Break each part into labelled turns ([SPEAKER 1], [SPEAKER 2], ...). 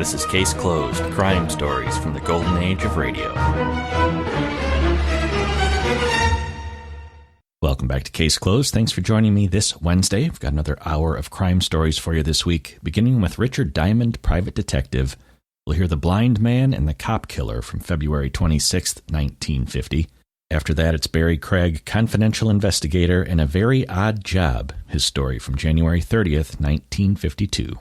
[SPEAKER 1] This is Case Closed, crime stories from the golden age of radio. Welcome back to Case Closed. Thanks for joining me this Wednesday. We've got another hour of crime stories for you this week, beginning with Richard Diamond, private detective. We'll hear The Blind Man and the Cop Killer from February 26th, 1950. After that, it's Barrie Craig, confidential investigator, and A Very Odd Job, his story from January 30th, 1952.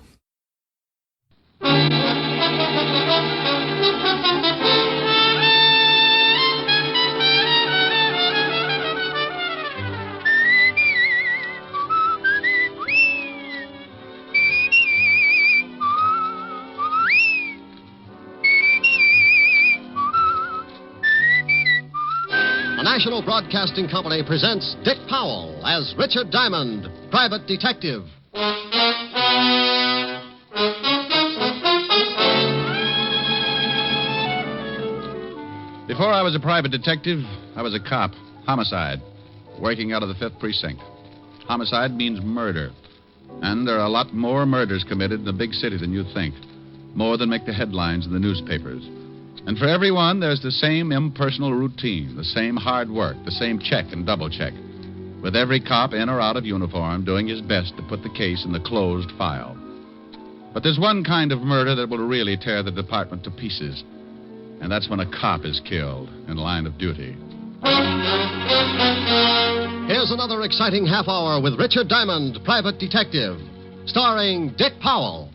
[SPEAKER 2] National Broadcasting Company presents Dick Powell as Richard Diamond, private detective.
[SPEAKER 3] Before I was a private detective, I was a cop. Homicide. Working out of the 5th Precinct. Homicide means murder. And there are a lot more murders committed in a big city than you think. More than make the headlines in the newspapers. And for everyone, there's the same impersonal routine, the same hard work, the same check and double check, with every cop in or out of uniform doing his best to put the case in the closed file. But there's one kind of murder that will really tear the department to pieces, and that's when a cop is killed in line of duty.
[SPEAKER 2] Here's another exciting half hour with Richard Diamond, private detective, starring Dick Powell.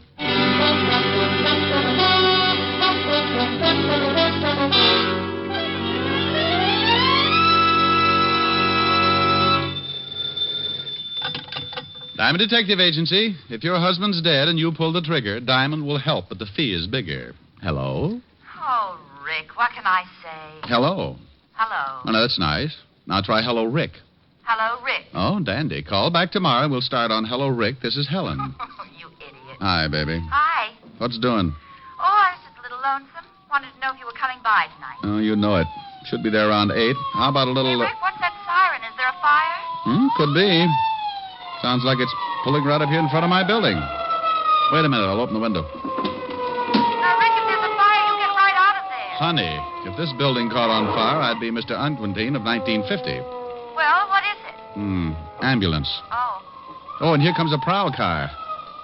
[SPEAKER 3] Diamond Detective Agency. If your husband's dead and you pull the trigger, Diamond will help, but the fee is bigger. Hello?
[SPEAKER 4] Oh, Rick, what can I say?
[SPEAKER 3] Hello.
[SPEAKER 4] Hello.
[SPEAKER 3] Oh, no, that's nice. Now try Hello, Rick.
[SPEAKER 4] Hello, Rick.
[SPEAKER 3] Oh, dandy. Call back tomorrow and we'll start on Hello, Rick. This is Helen.
[SPEAKER 4] You idiot.
[SPEAKER 3] Hi, baby.
[SPEAKER 4] Hi.
[SPEAKER 3] What's doing?
[SPEAKER 4] Oh, I was just a little lonesome. Wanted to know if you were coming by tonight.
[SPEAKER 3] Oh, you know it. Should be there around 8. How about a little...
[SPEAKER 4] Hey, Rick, what's that siren? Is there a fire?
[SPEAKER 3] Could be. Sounds like it's pulling right up here in front of my building. Wait a minute. I'll open the window.
[SPEAKER 4] Now, Rick, if there's a fire, you get right out of there.
[SPEAKER 3] Honey, if this building caught on fire, I'd be Mr. Unquintine of 1950.
[SPEAKER 4] Well, what is it?
[SPEAKER 3] Ambulance.
[SPEAKER 4] Oh.
[SPEAKER 3] Oh, and here comes a prowl car.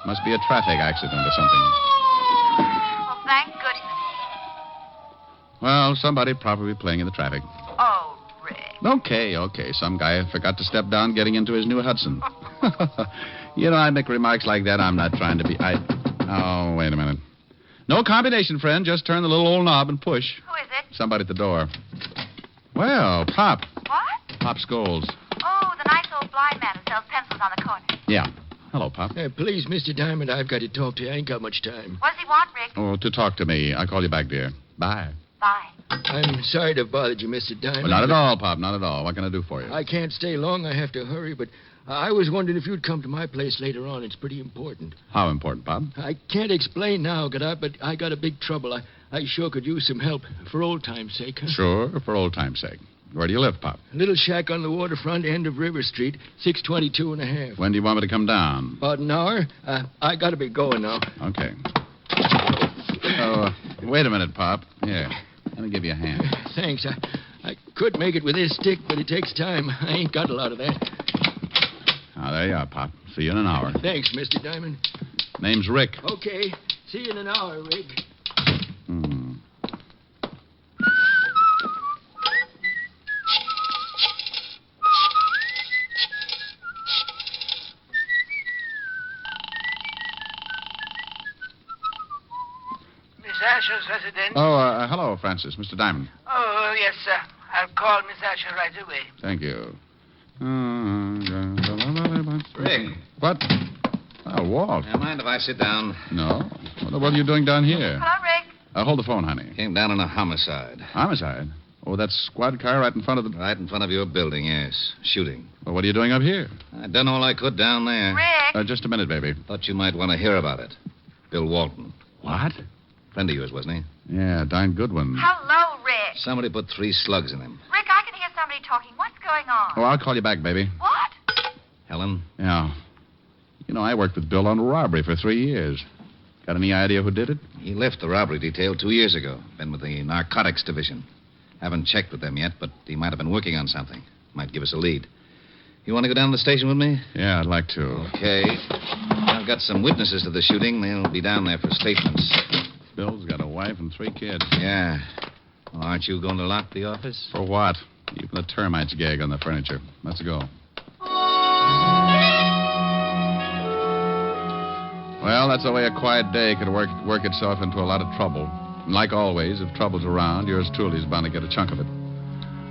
[SPEAKER 3] Must be a traffic accident or something.
[SPEAKER 4] Well, thank goodness.
[SPEAKER 3] Well, somebody probably playing in the traffic.
[SPEAKER 4] Oh, Rick.
[SPEAKER 3] Okay. Some guy forgot to step down getting into his new Hudson. You know, I make remarks like that. I'm not trying to be... Oh, wait a minute. No combination, friend. Just turn the little old knob and push.
[SPEAKER 4] Who is it?
[SPEAKER 3] Somebody at the door. Well, Pop.
[SPEAKER 4] What?
[SPEAKER 3] Pop Scholes.
[SPEAKER 4] Oh, the nice old blind man who sells pencils on the corner.
[SPEAKER 3] Yeah. Hello, Pop.
[SPEAKER 5] Please, Mr. Diamond, I've got to talk to you. I ain't got much time.
[SPEAKER 4] What does he want, Rick?
[SPEAKER 3] Oh, to talk to me. I'll call you back, dear. Bye.
[SPEAKER 4] Bye.
[SPEAKER 5] I'm sorry to have bothered you, Mr. Diamond.
[SPEAKER 3] Well, not at all, Pop. Not at all. What can I do for you?
[SPEAKER 5] I can't stay long. I have to hurry, but I was wondering if you'd come to my place later on. It's pretty important.
[SPEAKER 3] How important, Pop?
[SPEAKER 5] I can't explain now, but I got a big trouble. I sure could use some help for old time's sake. Huh?
[SPEAKER 3] Sure, for old time's sake. Where do you live, Pop?
[SPEAKER 5] A little shack on the waterfront end of River Street, 622 and a half.
[SPEAKER 3] When do you want me to come down?
[SPEAKER 5] About an hour. I got to be going now.
[SPEAKER 3] Okay. Oh, wait a minute, Pop. Here, let me give you a hand.
[SPEAKER 5] Thanks. I could make it with this stick, but it takes time. I ain't got a lot of that.
[SPEAKER 3] Ah, there you are, Pop. See you in an hour.
[SPEAKER 5] Thanks, Mr. Diamond.
[SPEAKER 3] Name's Rick.
[SPEAKER 5] Okay. See you in an hour, Rick.
[SPEAKER 6] Asher's residence.
[SPEAKER 3] Oh, hello, Francis. Mr. Diamond.
[SPEAKER 6] Oh, yes, sir. I'll call Miss Asher right away.
[SPEAKER 3] Thank you.
[SPEAKER 7] Rick.
[SPEAKER 3] What? Oh, Walt.
[SPEAKER 7] Mind if I sit down?
[SPEAKER 3] No. What are you doing down here?
[SPEAKER 4] Hello, Rick.
[SPEAKER 3] Hold the phone, honey.
[SPEAKER 7] Came down on a homicide.
[SPEAKER 3] Homicide? Oh, that squad car right in front of the...
[SPEAKER 7] Right in front of your building, yes. Shooting.
[SPEAKER 3] Well, what are you doing up here?
[SPEAKER 7] I done all I could down there.
[SPEAKER 4] Rick.
[SPEAKER 3] Just a minute, baby.
[SPEAKER 7] Thought you might want to hear about it. Bill Walton.
[SPEAKER 3] What?
[SPEAKER 7] Friend of yours, wasn't he?
[SPEAKER 3] Yeah, darn good one.
[SPEAKER 4] Hello, Rick.
[SPEAKER 7] Somebody put 3 slugs in him.
[SPEAKER 4] Rick, I can hear somebody talking. What's going on?
[SPEAKER 3] Oh, I'll call you back, baby.
[SPEAKER 4] What?
[SPEAKER 7] Helen?
[SPEAKER 3] Yeah. You know, I worked with Bill on robbery for 3 years. Got any idea who did it?
[SPEAKER 7] He left the robbery detail 2 years ago. Been with the narcotics division. Haven't checked with them yet, but he might have been working on something. Might give us a lead. You want to go down to the station with me?
[SPEAKER 3] Yeah, I'd like to.
[SPEAKER 7] Okay. I've got some witnesses to the shooting. They'll be down there for statements.
[SPEAKER 3] Bill's got a wife and 3 kids.
[SPEAKER 7] Yeah. Well, aren't you going to lock the office?
[SPEAKER 3] For what? Even the termites gag on the furniture. Let's go. Well, that's the way a quiet day could work itself into a lot of trouble. And like always, if trouble's around, yours truly's bound to get a chunk of it.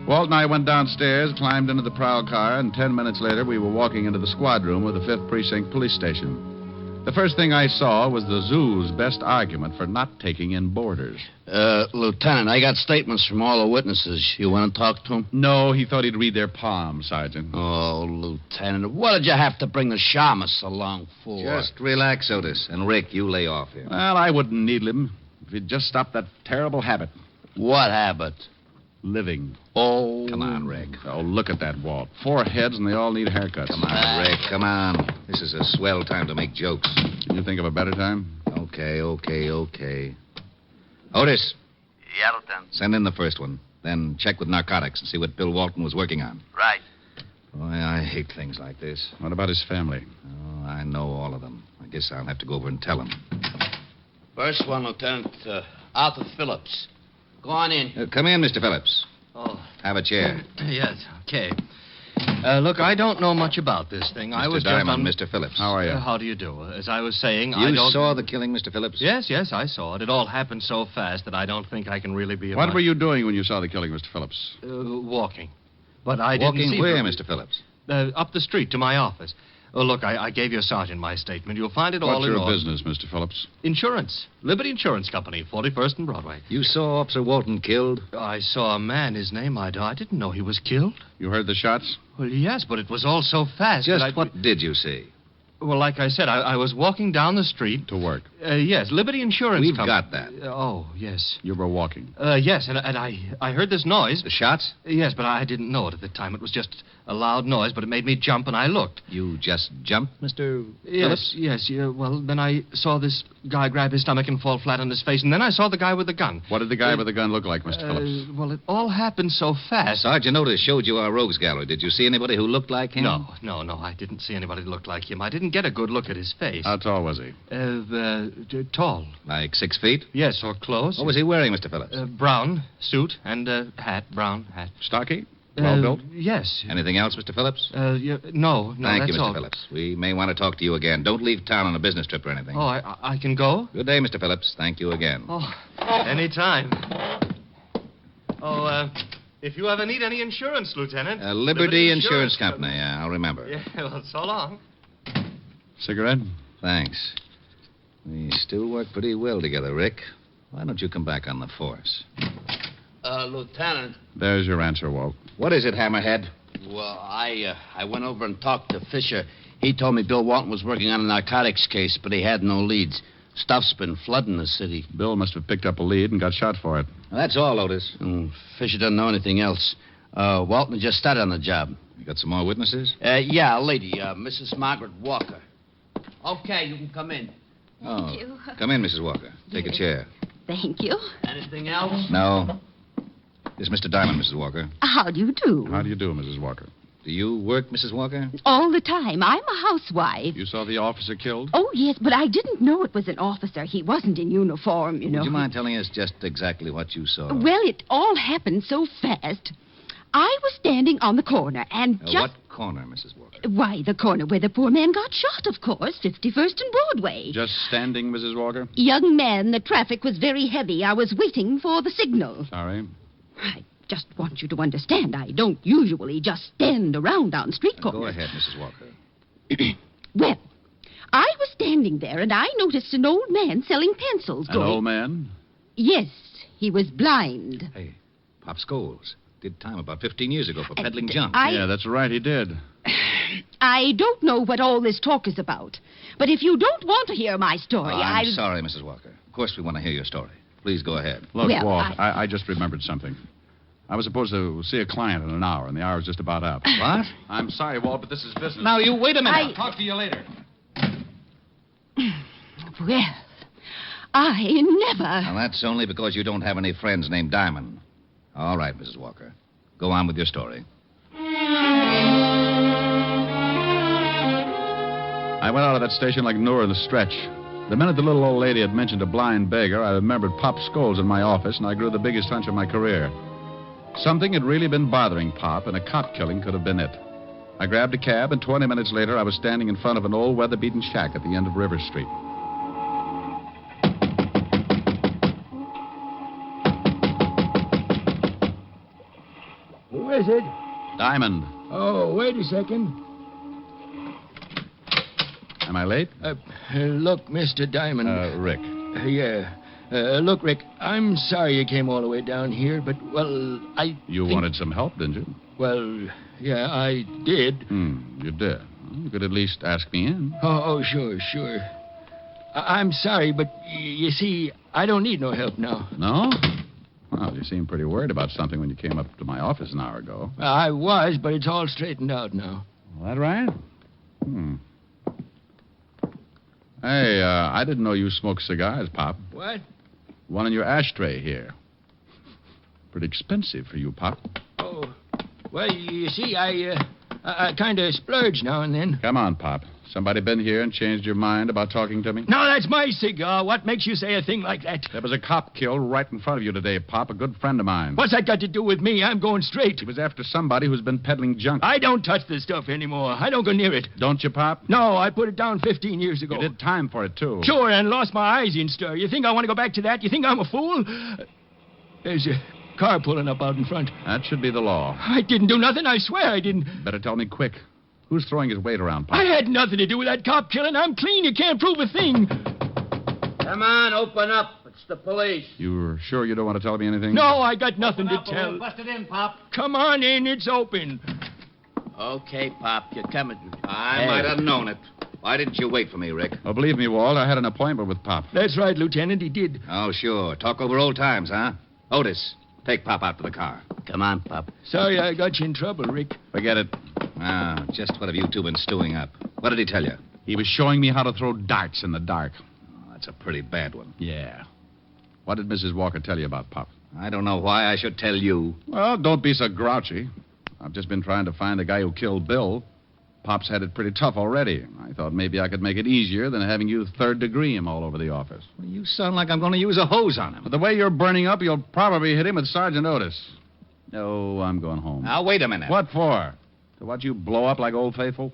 [SPEAKER 3] Walt and I went downstairs, climbed into the prowl car, and 10 minutes later we were walking into the squad room of the 5th Precinct Police Station. The first thing I saw was the zoo's best argument for not taking in boarders.
[SPEAKER 8] Lieutenant, I got statements from all the witnesses. You want to talk to them?
[SPEAKER 3] No, he thought he'd read their palms, Sergeant.
[SPEAKER 8] Oh, Lieutenant, what did you have to bring the shamus along for?
[SPEAKER 7] Just relax, Otis. And Rick, you lay off here.
[SPEAKER 3] Well, I wouldn't needle him if he'd just stopped that terrible habit.
[SPEAKER 8] What habit?
[SPEAKER 3] Living.
[SPEAKER 8] Oh.
[SPEAKER 7] Come on, Rick.
[SPEAKER 3] Oh, look at that, Walt. 4 heads and they all need haircuts.
[SPEAKER 7] Come on, Rick. Come on. This is a swell time to make jokes.
[SPEAKER 3] Can you think of a better time?
[SPEAKER 7] Okay. Otis,
[SPEAKER 6] Yeah, Lieutenant.
[SPEAKER 7] send in the first one. Then check with narcotics and see what Bill Walton was working on.
[SPEAKER 6] Right.
[SPEAKER 7] Boy, I hate things like this.
[SPEAKER 3] What about his family?
[SPEAKER 7] Oh, I know all of them. I guess I'll have to go over and tell them.
[SPEAKER 8] First one, Lieutenant, Arthur Phillips. Go on in.
[SPEAKER 7] Come in, Mr. Phillips.
[SPEAKER 9] Oh,
[SPEAKER 7] Have a chair.
[SPEAKER 9] yes, okay. Look, I don't know much about this thing. I was
[SPEAKER 7] Mr. Diamond,
[SPEAKER 9] just on...
[SPEAKER 7] Mr. Phillips.
[SPEAKER 3] How are you?
[SPEAKER 9] How do you do? As I was saying, I
[SPEAKER 7] You
[SPEAKER 9] don't...
[SPEAKER 7] saw the killing, Mr. Phillips?
[SPEAKER 9] Yes, I saw it. It all happened so fast that I don't think I can really be...
[SPEAKER 3] What were you doing when you saw the killing, Mr. Phillips?
[SPEAKER 9] Walking. But I
[SPEAKER 7] Walking
[SPEAKER 9] didn't see...
[SPEAKER 7] where, Mr. Phillips?
[SPEAKER 9] Up the street to my office. Oh, look, I gave your sergeant my statement. You'll find it all
[SPEAKER 3] What's
[SPEAKER 9] in
[SPEAKER 3] your
[SPEAKER 9] order.
[SPEAKER 3] business, Mr. Phillips?
[SPEAKER 9] Insurance. Liberty Insurance Company, 41st and Broadway.
[SPEAKER 7] You saw Officer Walton killed?
[SPEAKER 9] I saw a man, his name, I didn't know he was killed.
[SPEAKER 3] You heard the shots?
[SPEAKER 9] Well, yes, but it was all so fast.
[SPEAKER 7] Just
[SPEAKER 9] that
[SPEAKER 7] what did you see?
[SPEAKER 9] Well, like I said, I was walking down the street.
[SPEAKER 3] To work.
[SPEAKER 9] Yes, Liberty Insurance
[SPEAKER 7] We've
[SPEAKER 9] Company.
[SPEAKER 7] got that.
[SPEAKER 9] Oh, yes.
[SPEAKER 3] You were walking.
[SPEAKER 9] Yes, and I heard this noise.
[SPEAKER 7] The shots?
[SPEAKER 9] Yes, but I didn't know it at the time. It was just a loud noise, but it made me jump, and I looked.
[SPEAKER 7] You just jumped, Mr. Phillips?
[SPEAKER 9] Yes, yeah. Well, then I saw this guy grab his stomach and fall flat on his face, and then I saw the guy with the gun.
[SPEAKER 3] What did the guy with the gun look like, Mr. Phillips?
[SPEAKER 9] Well, it all happened so fast.
[SPEAKER 7] Sergeant Otis showed you our rogues gallery. Did you see anybody who looked like him?
[SPEAKER 9] No, I didn't see anybody that looked like him. I didn't get a good look at his face.
[SPEAKER 3] How tall was he?
[SPEAKER 9] Tall.
[SPEAKER 7] Like 6 feet?
[SPEAKER 9] Yes, or close.
[SPEAKER 7] What was he wearing, Mr. Phillips?
[SPEAKER 9] Brown suit and hat, brown hat.
[SPEAKER 3] Stocky? Well built?
[SPEAKER 9] Yes.
[SPEAKER 7] Anything else, Mr. Phillips?
[SPEAKER 9] No,
[SPEAKER 7] Thank
[SPEAKER 9] that's
[SPEAKER 7] you, Mr.
[SPEAKER 9] all.
[SPEAKER 7] Phillips. We may want to talk to you again. Don't leave town on a business trip or anything.
[SPEAKER 9] Oh, I can go?
[SPEAKER 7] Good day, Mr. Phillips. Thank you again.
[SPEAKER 9] Oh, anytime. Oh, if you ever need any insurance, Lieutenant.
[SPEAKER 7] Liberty Insurance Company. Yeah, I'll remember.
[SPEAKER 9] Yeah, well, so long.
[SPEAKER 3] Cigarette?
[SPEAKER 7] Thanks. We still work pretty well together, Rick. Why don't you come back on the force?
[SPEAKER 8] Lieutenant,
[SPEAKER 3] There's your answer, Walt.
[SPEAKER 7] What is it, Hammerhead?
[SPEAKER 8] well, I went over and talked to Fisher. He told me Bill Walton was working on a narcotics case, but he had no leads. Stuff's been flooding the city.
[SPEAKER 3] Bill must have picked up a lead and got shot for it.
[SPEAKER 7] Well, that's all, Otis.
[SPEAKER 8] Fisher doesn't know anything else. Walton just started on the job.
[SPEAKER 7] You got some more witnesses?
[SPEAKER 8] Yeah, a lady, Mrs. Margaret Walker. Okay, you can come in.
[SPEAKER 7] Thank
[SPEAKER 10] you.
[SPEAKER 7] Come in, Mrs. Walker. Take a chair.
[SPEAKER 10] Thank you.
[SPEAKER 8] Anything else?
[SPEAKER 7] No. This is Mr. Diamond, Mrs. Walker.
[SPEAKER 10] How do you do?
[SPEAKER 3] How do you do, Mrs. Walker?
[SPEAKER 7] Do you work, Mrs. Walker?
[SPEAKER 10] All the time. I'm a housewife.
[SPEAKER 3] You saw the officer killed?
[SPEAKER 10] Oh, yes, but I didn't know it was an officer. He wasn't in uniform, you know.
[SPEAKER 7] Would you mind telling us just exactly what you saw?
[SPEAKER 10] Well, it all happened so fast. I was standing on the corner and just...
[SPEAKER 7] What corner, Mrs. Walker?
[SPEAKER 10] Why, the corner where the poor man got shot, of course. 51st and Broadway.
[SPEAKER 3] Just standing, Mrs. Walker?
[SPEAKER 10] Young man, the traffic was very heavy. I was waiting for the signal.
[SPEAKER 3] Sorry.
[SPEAKER 10] I just want you to understand, I don't usually just stand around on street corners.
[SPEAKER 7] Go ahead, Mrs. Walker.
[SPEAKER 10] Well, I was standing there, and I noticed an old man selling pencils.
[SPEAKER 3] An old man?
[SPEAKER 10] Yes, he was blind.
[SPEAKER 7] Hey, Pop Scholes. Did time about 15 years ago for peddling junk.
[SPEAKER 3] Yeah, that's right, he did.
[SPEAKER 10] I don't know what all this talk is about, but if you don't want to hear my story,
[SPEAKER 7] I'm sorry, Mrs. Walker. Of course we want to hear your story. Please go ahead.
[SPEAKER 3] Look,
[SPEAKER 10] Well,
[SPEAKER 3] Walt, I just remembered something. I was supposed to see a client in an hour, and the hour is just about up.
[SPEAKER 7] What?
[SPEAKER 3] I'm sorry, Walt, but this is business.
[SPEAKER 7] Now, you wait a minute.
[SPEAKER 3] I'll talk to you later.
[SPEAKER 10] Well, I never.
[SPEAKER 7] Now, that's only because you don't have any friends named Diamond. All right, Mrs. Walker. Go on with your story.
[SPEAKER 3] I went out of that station like Noor in the stretch. The minute the little old lady had mentioned a blind beggar, I remembered Pop Scholes in my office, and I grew the biggest hunch of my career. Something had really been bothering Pop, and a cop killing could have been it. I grabbed a cab, and 20 minutes later, I was standing in front of an old weather-beaten shack at the end of River Street.
[SPEAKER 5] Who is it?
[SPEAKER 3] Diamond.
[SPEAKER 5] Oh, wait a second.
[SPEAKER 3] Am I late?
[SPEAKER 5] Look, Mr. Diamond.
[SPEAKER 3] Rick.
[SPEAKER 5] Yeah. Look, Rick, I'm sorry you came all the way down here, but, well,
[SPEAKER 3] You wanted some help, didn't you?
[SPEAKER 5] Well, yeah, I did.
[SPEAKER 3] You did. You could at least ask me in.
[SPEAKER 5] Oh, sure. I'm sorry, but you see, I don't need no help now.
[SPEAKER 3] No? Well, you seemed pretty worried about something when you came up to my office an hour ago.
[SPEAKER 5] I was, but it's all straightened out now.
[SPEAKER 3] That right? Hey, I didn't know you smoked cigars, Pop.
[SPEAKER 5] What?
[SPEAKER 3] One in your ashtray here. Pretty expensive for you, Pop.
[SPEAKER 5] Oh, well, you see, I kind of splurge now and then.
[SPEAKER 3] Come on, Pop. Somebody been here and changed your mind about talking to me?
[SPEAKER 5] No, that's my cigar. What makes you say a thing like that?
[SPEAKER 3] There was a cop killed right in front of you today, Pop, a good friend of mine.
[SPEAKER 5] What's that got to do with me? I'm going straight.
[SPEAKER 3] He was after somebody who's been peddling junk.
[SPEAKER 5] I don't touch the stuff anymore. I don't go near it.
[SPEAKER 3] Don't you, Pop?
[SPEAKER 5] No, I put it down 15 years ago.
[SPEAKER 3] You did time for it, too.
[SPEAKER 5] Sure, and lost my eyes in stir. You think I want to go back to that? You think I'm a fool? There's a car pulling up out in front.
[SPEAKER 3] That should be the law.
[SPEAKER 5] I didn't do nothing. I swear I didn't.
[SPEAKER 3] Better tell me quick. Who's throwing his weight around, Pop?
[SPEAKER 5] I had nothing to do with that cop killing. I'm clean. You can't prove a thing.
[SPEAKER 8] Come on, open up. It's the police.
[SPEAKER 3] You're sure you don't want to tell me anything?
[SPEAKER 5] No, I got nothing to tell.
[SPEAKER 8] Busted in, Pop.
[SPEAKER 5] Come on in. It's open.
[SPEAKER 8] Okay, Pop, you're coming.
[SPEAKER 7] I might have known it. Why didn't you wait for me, Rick?
[SPEAKER 3] Oh, believe me, Walt, I had an appointment with Pop.
[SPEAKER 5] That's right, Lieutenant. He did.
[SPEAKER 7] Oh, sure. Talk over old times, huh? Otis, take Pop out to the car.
[SPEAKER 8] Come on, Pop.
[SPEAKER 5] Sorry I got you in trouble, Rick.
[SPEAKER 3] Forget it.
[SPEAKER 7] Ah, just what have you two been stewing up? What did he tell you?
[SPEAKER 3] He was showing me how to throw darts in the dark.
[SPEAKER 7] Oh, that's a pretty bad one.
[SPEAKER 3] Yeah. What did Mrs. Walker tell you about Pop?
[SPEAKER 7] I don't know why I should tell you.
[SPEAKER 3] Well, don't be so grouchy. I've just been trying to find the guy who killed Bill. Pop's had it pretty tough already. I thought maybe I could make it easier than having you third-degree him all over the office.
[SPEAKER 7] Well, you sound like I'm going to use a hose on him.
[SPEAKER 3] But the way you're burning up, you'll probably hit him with Sergeant Otis. No, I'm going home.
[SPEAKER 7] Now, wait a minute.
[SPEAKER 3] What for? To watch you blow up like Old Faithful?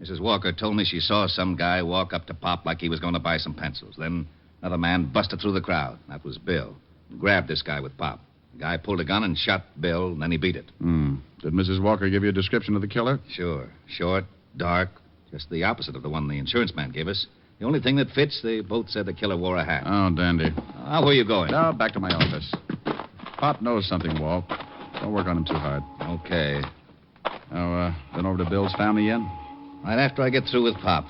[SPEAKER 7] Mrs. Walker told me she saw some guy walk up to Pop like he was going to buy some pencils. Then another man busted through the crowd. That was Bill. Grabbed this guy with Pop. The guy pulled a gun and shot Bill, and then he beat it.
[SPEAKER 3] Did Mrs. Walker give you a description of the killer?
[SPEAKER 7] Sure. Short, dark, just the opposite of the one the insurance man gave us. The only thing that fits, they both said the killer wore a hat.
[SPEAKER 3] Oh, dandy.
[SPEAKER 7] Where are you going?
[SPEAKER 3] Now, back to my office. Pop knows something, Walt. Don't work on him too hard.
[SPEAKER 7] Okay.
[SPEAKER 3] Oh, been over to Bill's family yet?
[SPEAKER 7] Right after I get through with Pop.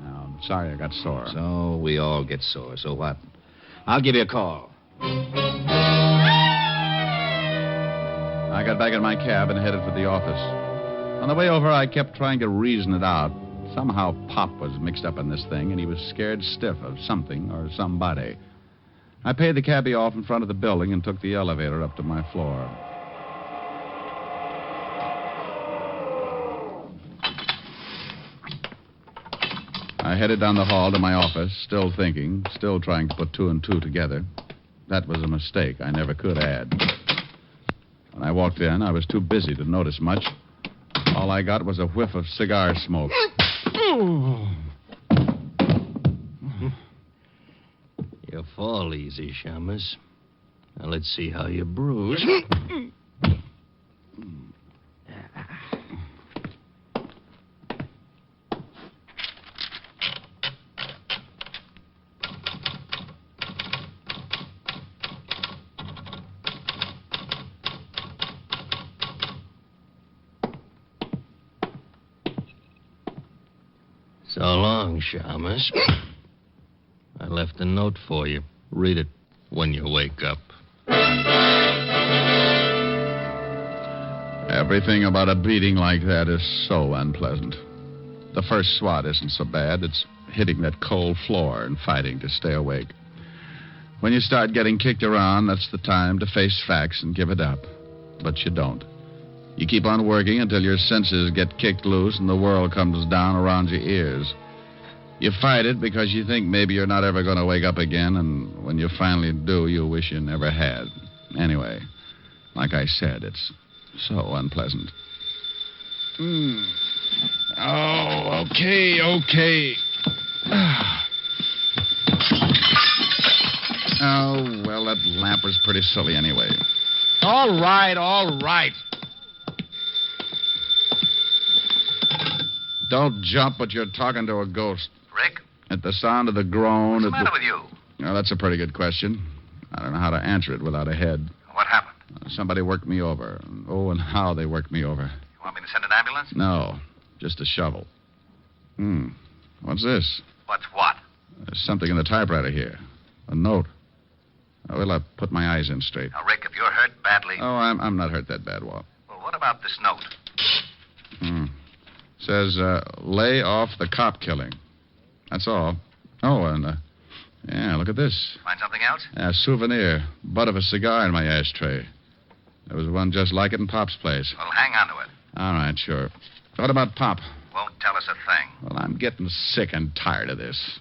[SPEAKER 3] No, I'm sorry I got sore.
[SPEAKER 7] So we all get sore. So what? I'll give you a call.
[SPEAKER 3] I got back in my cab and headed for the office. On the way over, I kept trying to reason it out. Somehow Pop was mixed up in this thing, and he was scared stiff of something or somebody. I paid the cabbie off in front of the building and took the elevator up to my floor. I headed down the hall to my office, still thinking, still trying to put two and two together. That was a mistake I never could add. When I walked in, I was too busy to notice much. All I got was a whiff of cigar smoke.
[SPEAKER 5] You fall easy, Shamus. Now let's see how you bruise. So long, Shamus. I left a note for you. Read it when you wake up.
[SPEAKER 3] Everything about a beating like that is so unpleasant. The first swat isn't so bad. It's hitting that cold floor and fighting to stay awake. When you start getting kicked around, that's the time to face facts and give it up. But you don't. You keep on working until your senses get kicked loose and the world comes down around your ears. You fight it because you think maybe you're not ever going to wake up again, and when you finally do, you wish you never had. Anyway, like I said, it's so unpleasant. Oh, okay. Oh, well, that lamp was pretty silly anyway.
[SPEAKER 5] All right.
[SPEAKER 3] Don't jump, but you're talking to a ghost.
[SPEAKER 7] Rick?
[SPEAKER 3] At the sound of the groan...
[SPEAKER 7] What's the matter with you?
[SPEAKER 3] Oh, that's a pretty good question. I don't know how to answer it without a head.
[SPEAKER 7] What happened?
[SPEAKER 3] Somebody worked me over. Oh, and how they worked me over.
[SPEAKER 7] You want me to send an ambulance?
[SPEAKER 3] No, just a shovel. What's this?
[SPEAKER 7] What's what?
[SPEAKER 3] There's something in the typewriter here. A note. Well, I'll put my eyes in straight.
[SPEAKER 7] Now, Rick, if you're hurt badly...
[SPEAKER 3] Oh, I'm not hurt that bad, Walt.
[SPEAKER 7] Well, what about this note?
[SPEAKER 3] Says, lay off the cop killing. That's all. Oh, and, yeah, look at this.
[SPEAKER 7] Find something else?
[SPEAKER 3] A souvenir. Butt of a cigar in my ashtray. There was one just like it in Pop's place.
[SPEAKER 7] Well, hang on to it.
[SPEAKER 3] All right, sure. What about Pop?
[SPEAKER 7] Won't tell us a thing.
[SPEAKER 3] Well, I'm getting sick and tired of this.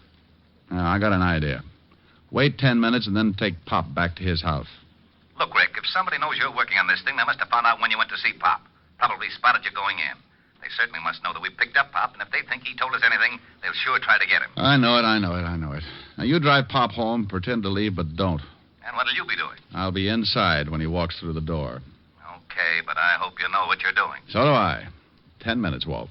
[SPEAKER 3] Now, I got an idea. Wait 10 minutes and then take Pop back to his house.
[SPEAKER 7] Look, Rick, if somebody knows you're working on this thing, they must have found out when you went to see Pop. Probably spotted you going in. They certainly must know that we picked up Pop, and if they think he told us anything, they'll sure try to get him.
[SPEAKER 3] I know it. Now, you drive Pop home, pretend to leave, but don't.
[SPEAKER 7] And what'll you be doing?
[SPEAKER 3] I'll be inside when he walks through the door.
[SPEAKER 7] Okay, but I hope you know what you're doing.
[SPEAKER 3] So do I. 10 minutes, Walt.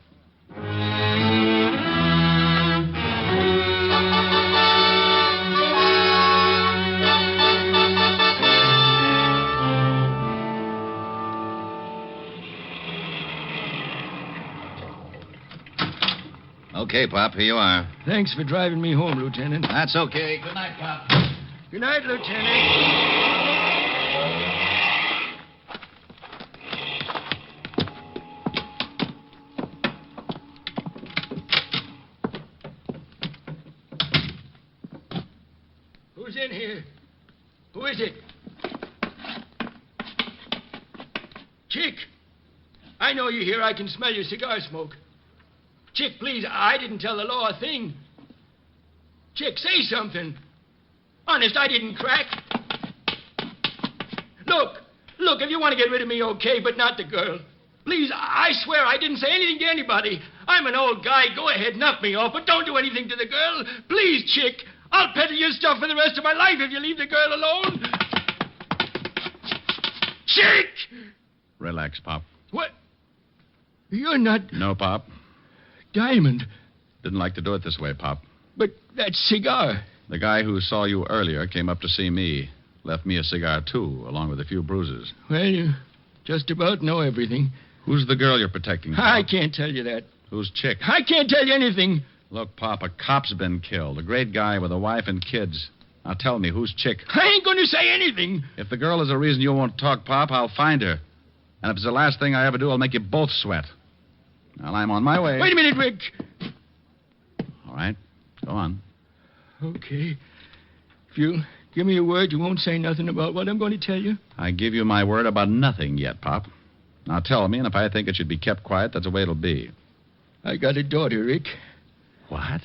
[SPEAKER 7] Okay, Pop, here you are.
[SPEAKER 5] Thanks for driving me home, Lieutenant.
[SPEAKER 7] That's okay. Good night, Pop.
[SPEAKER 5] Good night, Lieutenant. Who's in here? Who is it? Chick! I know you're here. I can smell your cigar smoke. Chick, please, I didn't tell the law a thing. Chick, say something. Honest, I didn't crack. Look, if you want to get rid of me, okay, but not the girl. Please, I swear I didn't say anything to anybody. I'm an old guy. Go ahead, knock me off, but don't do anything to the girl. Please, Chick. I'll peddle your stuff for the rest of my life if you leave the girl alone. Chick!
[SPEAKER 3] Relax, Pop.
[SPEAKER 5] What? You're not...
[SPEAKER 3] No, Pop.
[SPEAKER 5] Diamond.
[SPEAKER 3] Didn't like to do it this way, Pop.
[SPEAKER 5] But that cigar...
[SPEAKER 3] The guy who saw you earlier came up to see me. Left me a cigar, too, along with a few bruises.
[SPEAKER 5] Well, you just about know everything.
[SPEAKER 3] Who's the girl you're protecting, Pop?
[SPEAKER 5] I can't tell you that.
[SPEAKER 3] Who's Chick?
[SPEAKER 5] I can't tell you anything.
[SPEAKER 3] Look, Pop, a cop's been killed. A great guy with a wife and kids. Now tell me, who's Chick?
[SPEAKER 5] I ain't going to say anything.
[SPEAKER 3] If the girl is a reason you won't talk, Pop, I'll find her. And if it's the last thing I ever do, I'll make you both sweat. Well, I'm on my way.
[SPEAKER 5] Wait a minute, Rick.
[SPEAKER 3] All right. Go on.
[SPEAKER 5] Okay. If you give me your word, you won't say nothing about what I'm going to tell you.
[SPEAKER 3] I give you my word about nothing yet, Pop. Now tell me, and if I think it should be kept quiet, that's the way it'll be.
[SPEAKER 5] I got a daughter, Rick.
[SPEAKER 3] What?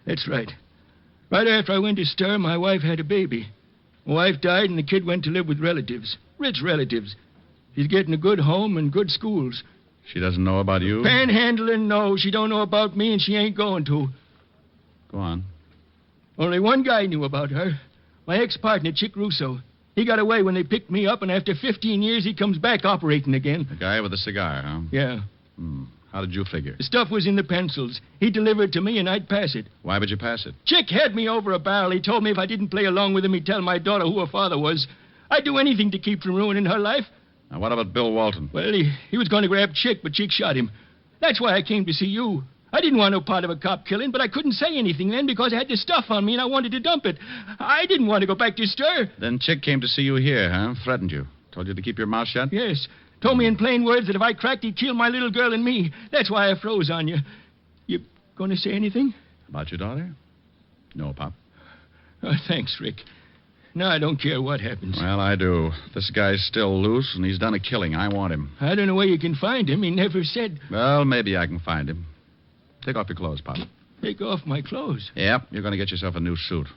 [SPEAKER 5] That's right. Right after I went to stir, my wife had a baby. My wife died, and the kid went to live with relatives. Rich relatives. She's getting a good home and good schools.
[SPEAKER 3] She doesn't know about you?
[SPEAKER 5] Panhandling, no. She don't know about me, and she ain't going to.
[SPEAKER 3] Go on.
[SPEAKER 5] Only one guy knew about her. My ex-partner, Chick Russo. He got away when they picked me up, and after 15 years, he comes back operating again.
[SPEAKER 3] The guy with the cigar, huh?
[SPEAKER 5] Yeah.
[SPEAKER 3] How did you figure?
[SPEAKER 5] The stuff was in the pencils. He delivered it to me, and I'd pass it.
[SPEAKER 3] Why would you pass it?
[SPEAKER 5] Chick had me over a barrel. He told me if I didn't play along with him, he'd tell my daughter who her father was. I'd do anything to keep from ruining her life.
[SPEAKER 3] Now, what about Bill Walton?
[SPEAKER 5] Well, he was going to grab Chick, but Chick shot him. That's why I came to see you. I didn't want no part of a cop killing, but I couldn't say anything then because I had the stuff on me and I wanted to dump it. I didn't want to go back to stir.
[SPEAKER 3] Then Chick came to see you here, huh? Threatened you. Told you to keep your mouth shut?
[SPEAKER 5] Yes. Told me in plain words that if I cracked, he'd kill my little girl and me. That's why I froze on you. You going to say anything?
[SPEAKER 3] About your daughter? No, Pop.
[SPEAKER 5] Thanks, Rick. No, I don't care what happens.
[SPEAKER 3] Well, I do. This guy's still loose, and he's done a killing. I want him.
[SPEAKER 5] I don't know where you can find him. He never said.
[SPEAKER 3] Well, maybe I can find him. Take off your clothes, Pop.
[SPEAKER 5] Take off my clothes.
[SPEAKER 3] Yep, you're going to get yourself a new suit.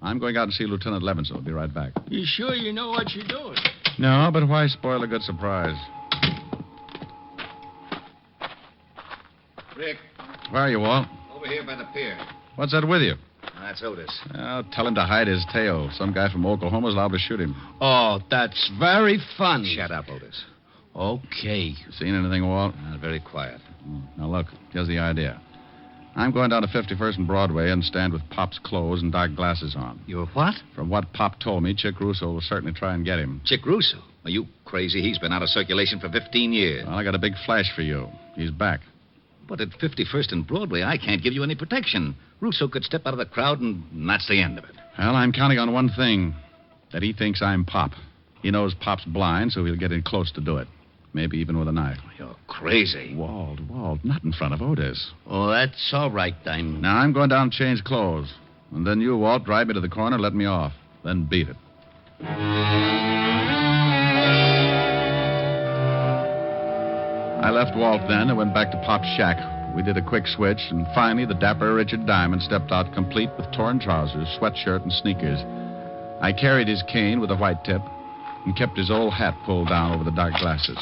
[SPEAKER 3] I'm going out and see Lieutenant Levinson. I'll be right back.
[SPEAKER 5] You sure you know what you're doing?
[SPEAKER 3] No, but why spoil a good surprise?
[SPEAKER 7] Rick,
[SPEAKER 3] Where are you, Walt?
[SPEAKER 7] over here by the pier.
[SPEAKER 3] What's that with you?
[SPEAKER 7] That's Otis.
[SPEAKER 3] Well, tell him to hide his tail. Some guy from Oklahoma's liable to shoot him.
[SPEAKER 8] Oh, that's very funny.
[SPEAKER 7] Shut up, Otis.
[SPEAKER 8] Okay.
[SPEAKER 3] Seen anything, Walt?
[SPEAKER 7] Very quiet.
[SPEAKER 3] Now, look, here's the idea. I'm going down to 51st and Broadway and stand with Pop's clothes and dark glasses on.
[SPEAKER 7] You're what?
[SPEAKER 3] From what Pop told me, Chick Russo will certainly try and get him.
[SPEAKER 7] Chick Russo? Are you crazy? He's been out of circulation for 15 years.
[SPEAKER 3] Well, I got a big flash for you. He's back.
[SPEAKER 7] But at 51st and Broadway, I can't give you any protection. Russo could step out of the crowd, and that's the end of it.
[SPEAKER 3] Well, I'm counting on one thing. That he thinks I'm Pop. He knows Pop's blind, so he'll get in close to do it. Maybe even with a knife.
[SPEAKER 7] You're crazy.
[SPEAKER 3] Walt, not in front of Otis.
[SPEAKER 8] Oh, that's all right, Diamond.
[SPEAKER 3] Now, I'm going down and change clothes. And then you, Walt, drive me to the corner, let me off. Then beat it. I left Walt then and went back to Pop's shack. We did a quick switch, and finally the dapper Richard Diamond stepped out complete with torn trousers, sweatshirt, and sneakers. I carried his cane with a white tip and kept his old hat pulled down over the dark glasses.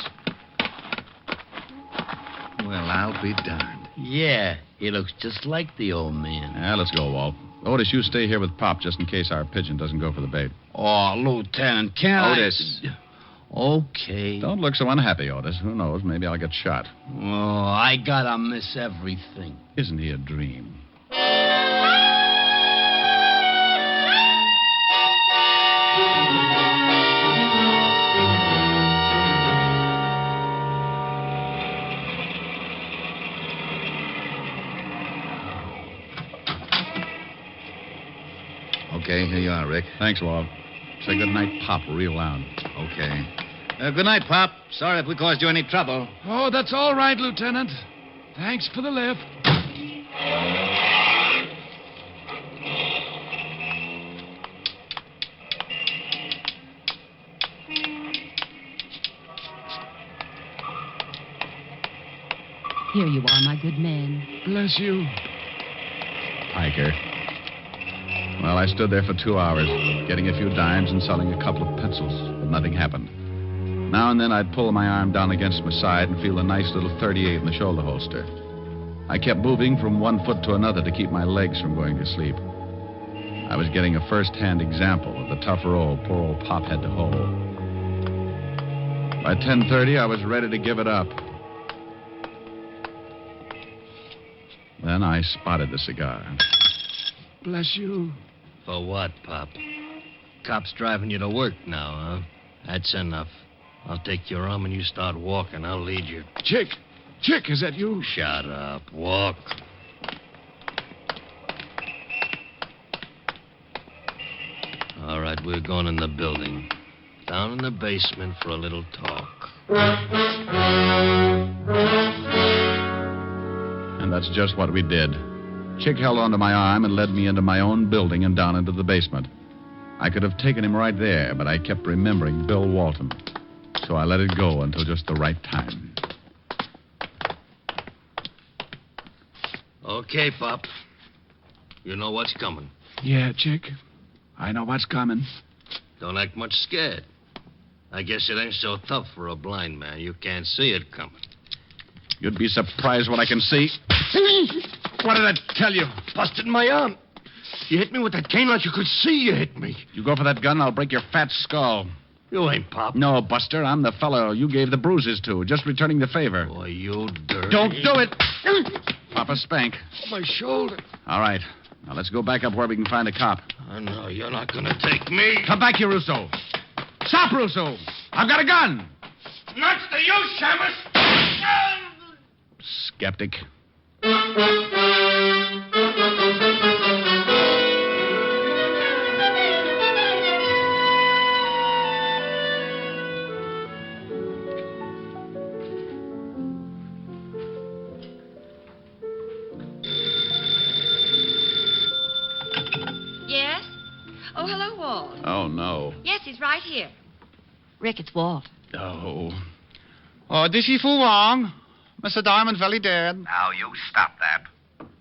[SPEAKER 7] Well, I'll be darned.
[SPEAKER 8] Yeah, he looks just like the old man.
[SPEAKER 3] Yeah, let's go, Walt. Otis, you stay here with Pop just in case our pigeon doesn't go for the bait.
[SPEAKER 8] Oh, Lieutenant, can't
[SPEAKER 7] Otis.
[SPEAKER 8] Okay.
[SPEAKER 3] Don't look so unhappy, Otis. Who knows? Maybe I'll get shot.
[SPEAKER 8] Oh, I gotta miss everything.
[SPEAKER 3] Isn't he a dream?
[SPEAKER 7] Okay, here you are, Rick.
[SPEAKER 3] Thanks, Walt. Say good night, Pop, real loud.
[SPEAKER 7] Okay. Good night, Pop. Sorry if we caused you any trouble.
[SPEAKER 11] Oh, that's all right, Lieutenant. Thanks for the lift.
[SPEAKER 10] Here you are, my good man.
[SPEAKER 11] Bless you.
[SPEAKER 3] Piker. Well, I stood there for 2 hours, getting a few dimes and selling a couple of pencils, but nothing happened. Now and then I'd pull my arm down against my side and feel a nice little 38 in the shoulder holster. I kept moving from one foot to another to keep my legs from going to sleep. I was getting a first-hand example of the tough role poor old Pop had to hold. By 10:30, I was ready to give it up. Then I spotted the cigar.
[SPEAKER 11] Bless you.
[SPEAKER 8] For what, Pop? Cop's driving you to work now, huh? That's enough. I'll take your arm and you start walking. I'll lead you.
[SPEAKER 11] Chick, is that you?
[SPEAKER 8] Shut up. Walk. All right, we're going in the building. Down in the basement for a little talk.
[SPEAKER 3] And that's just what we did. Chick held onto my arm and led me into my own building and down into the basement. I could have taken him right there, but I kept remembering Bill Walton. So I let it go until just the right time.
[SPEAKER 8] Okay, Pop. You know what's coming.
[SPEAKER 11] Yeah, Chick. I know what's coming.
[SPEAKER 8] Don't act much scared. I guess it ain't so tough for a blind man. You can't see it coming.
[SPEAKER 3] You'd be surprised what I can see. What did I tell you?
[SPEAKER 5] Busted my arm. You hit me with that cane like you could see you hit me.
[SPEAKER 3] You go for that gun, I'll break your fat skull.
[SPEAKER 5] You ain't Pop.
[SPEAKER 3] No, Buster, I'm the fellow you gave the bruises to, just returning the favor.
[SPEAKER 8] Boy, you dirty...
[SPEAKER 3] Don't do it! Papa spank.
[SPEAKER 5] My shoulder.
[SPEAKER 3] All right. Now let's go back up where we can find a cop.
[SPEAKER 8] I know you're not gonna take me.
[SPEAKER 3] Come back here, Russo. Stop, Russo. I've got a gun.
[SPEAKER 5] Nuts to you, Shamus.
[SPEAKER 3] Skeptic.
[SPEAKER 12] Yes? Oh, hello, Walt.
[SPEAKER 4] Walt.
[SPEAKER 3] Oh, no.
[SPEAKER 4] Yes, he's right here. Rick, it's Walt.
[SPEAKER 3] Oh. Oh, this is for wrong. Mr. Diamond very dead.
[SPEAKER 7] Now, you stop that.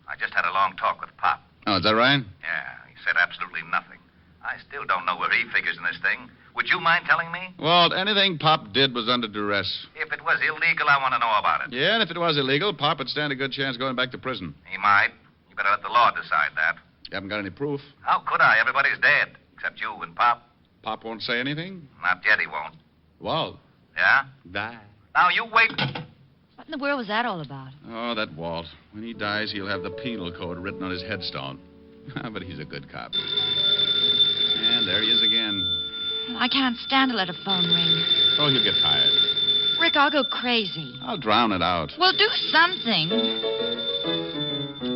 [SPEAKER 7] I just had a long talk with Pop.
[SPEAKER 3] Oh, is that right?
[SPEAKER 7] Yeah, he said absolutely nothing. I still don't know where he figures in this thing. Would you mind telling me?
[SPEAKER 3] Walt, anything Pop did was under duress.
[SPEAKER 7] If it was illegal, I want to know about it.
[SPEAKER 3] Yeah, and if it was illegal, Pop would stand a good chance going back to prison.
[SPEAKER 7] He might. You better let the law decide that.
[SPEAKER 3] You haven't got any proof?
[SPEAKER 7] How could I? Everybody's dead, except you and Pop.
[SPEAKER 3] Pop won't say anything?
[SPEAKER 7] Not yet, he won't.
[SPEAKER 3] Walt.
[SPEAKER 7] Yeah?
[SPEAKER 3] Die.
[SPEAKER 7] Now, you wait.
[SPEAKER 4] What in the world was that all about?
[SPEAKER 3] Oh, that Walt. When he dies, he'll have the penal code written on his headstone. But he's a good cop. And there he is again.
[SPEAKER 4] I can't stand to let a phone ring.
[SPEAKER 3] Oh, he'll get tired.
[SPEAKER 4] Rick, I'll go crazy.
[SPEAKER 3] I'll drown it out.
[SPEAKER 4] Well, do something.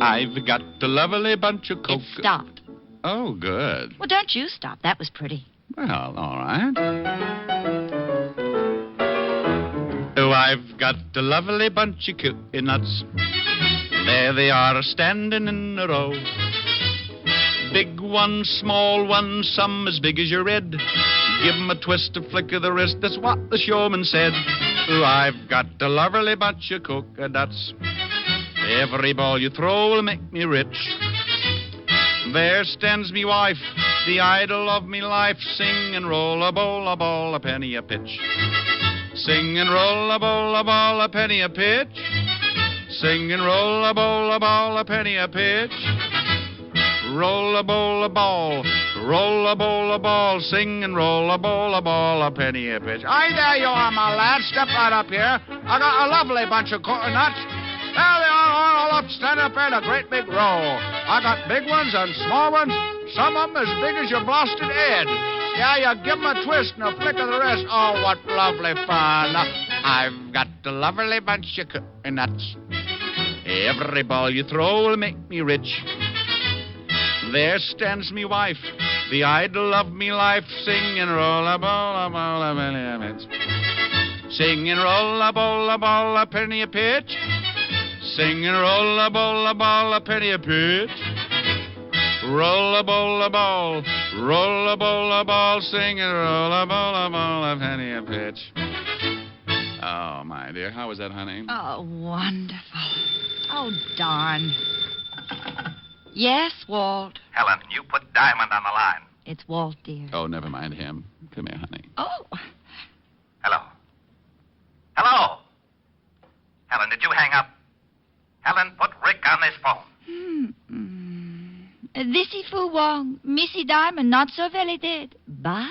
[SPEAKER 3] I've got a lovely bunch of coke.
[SPEAKER 4] It stopped.
[SPEAKER 3] Oh, good.
[SPEAKER 4] Well, don't you stop. That was pretty.
[SPEAKER 3] Well, all right. Oh, I've got a lovely bunch of nuts. There they are, standing in a row. Big ones, small ones, some as big as your head. Give 'em a twist, a flick of the wrist, that's what the showman said. Oh, I've got a lovely bunch of coconuts. Every ball you throw will make me rich. There stands me wife, the idol of me life. Sing and roll a bowl, a ball, a penny a pitch. Sing and roll a bowl, a ball, a penny a pitch. Sing and roll a bowl, a ball, a penny a pitch. Roll a bowl, a ball, roll a bowl, a ball. Sing and roll a bowl, a ball, a penny a pitch. Aye, there you are, my lad. Step right up here. I got a lovely bunch of coconuts. There they are, all up, stand up in a great big row. I got big ones and small ones, some of them as big as your blasted head. Yeah, you give 'em a twist and a flick of the wrist. Oh, what lovely fun. I've got a lovely bunch of coconuts. Every ball you throw will make me rich. There stands me wife, the idol of me life. Sing and roll a ball, a ball, a penny a pitch. Sing and roll a ball, a ball, a penny a pitch. Sing and roll a ball, a ball, a penny a pitch. Roll a ball, a ball, roll a ball, a ball. Sing and roll a ball, a penny a pitch. Oh, my dear, how was that, honey?
[SPEAKER 4] Oh, wonderful. Oh, darn. Yes, Walt.
[SPEAKER 7] Helen, you put Diamond on the line.
[SPEAKER 4] It's Walt, dear.
[SPEAKER 3] Oh, never mind him. Come here, honey.
[SPEAKER 4] Oh.
[SPEAKER 7] Hello. Hello. Helen, did you hang up? Helen, put Rick on this phone.
[SPEAKER 4] This is Fu Wong. Missy Diamond, not so very dead. Bye.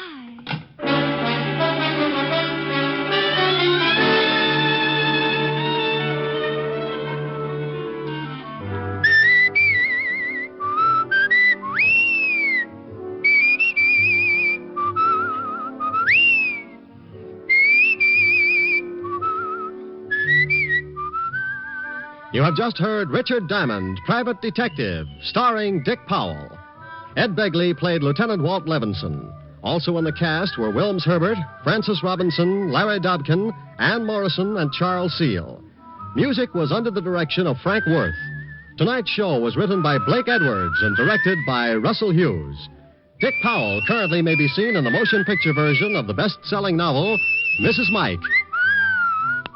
[SPEAKER 2] You have just heard Richard Diamond, Private Detective, starring Dick Powell. Ed Begley played Lieutenant Walt Levinson. Also in the cast were Wilms Herbert, Francis Robinson, Larry Dobkin, Ann Morrison, and Charles Seal. Music was under the direction of Frank Worth. Tonight's show was written by Blake Edwards and directed by Russell Hughes. Dick Powell currently may be seen in the motion picture version of the best-selling novel, Mrs. Mike.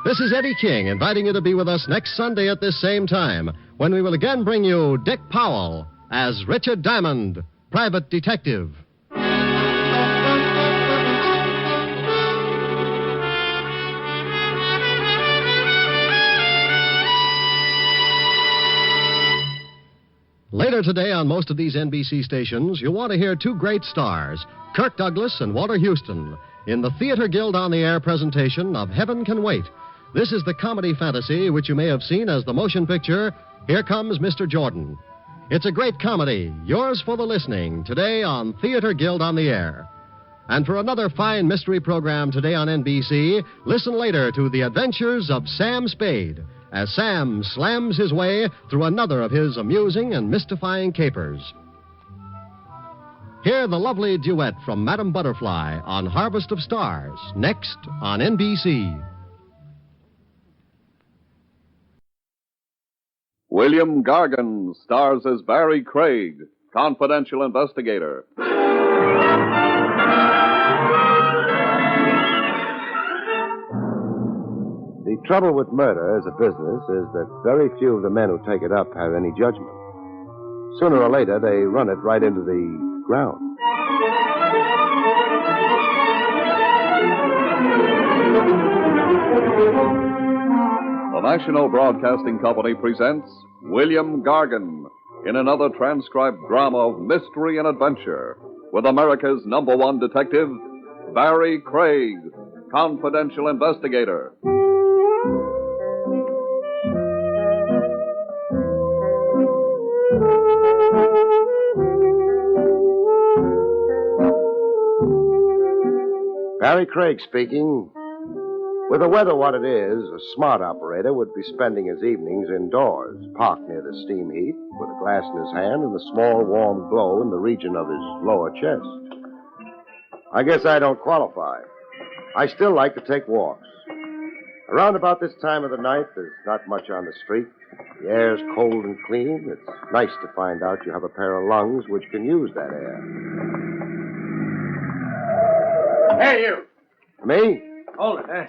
[SPEAKER 2] This is Eddie King inviting you to be with us next Sunday at this same time when we will again bring you Dick Powell as Richard Diamond, Private Detective. Later today on most of these NBC stations, you'll want to hear two great stars, Kirk Douglas and Walter Houston, in the Theater Guild on the Air presentation of Heaven Can Wait. This is the comedy fantasy which you may have seen as the motion picture, Here Comes Mr. Jordan. It's a great comedy, yours for the listening, today on Theater Guild on the Air. And for another fine mystery program today on NBC, listen later to the adventures of Sam Spade, as Sam slams his way through another of his amusing and mystifying capers. Hear the lovely duet from Madame Butterfly on Harvest of Stars, next on NBC.
[SPEAKER 12] William Gargan stars as Barrie Craig, confidential investigator. The trouble with murder as a business is that very few of the men who take it up have any judgment. Sooner or later, they run it right into the ground.
[SPEAKER 13] The National Broadcasting Company presents William Gargan in another transcribed drama of mystery and adventure with America's #1 detective, Barrie Craig, confidential investigator.
[SPEAKER 12] Barrie Craig speaking. With the weather what it is, a smart operator would be spending his evenings indoors, parked near the steam heat, with a glass in his hand and a small warm glow in the region of his lower chest. I guess I don't qualify. I still like to take walks. Around about this time of the night, there's not much on the street. The air's cold and clean. It's nice to find out you have a pair of lungs which can use that air.
[SPEAKER 14] Hey, you!
[SPEAKER 12] Me?
[SPEAKER 14] Hold it, eh?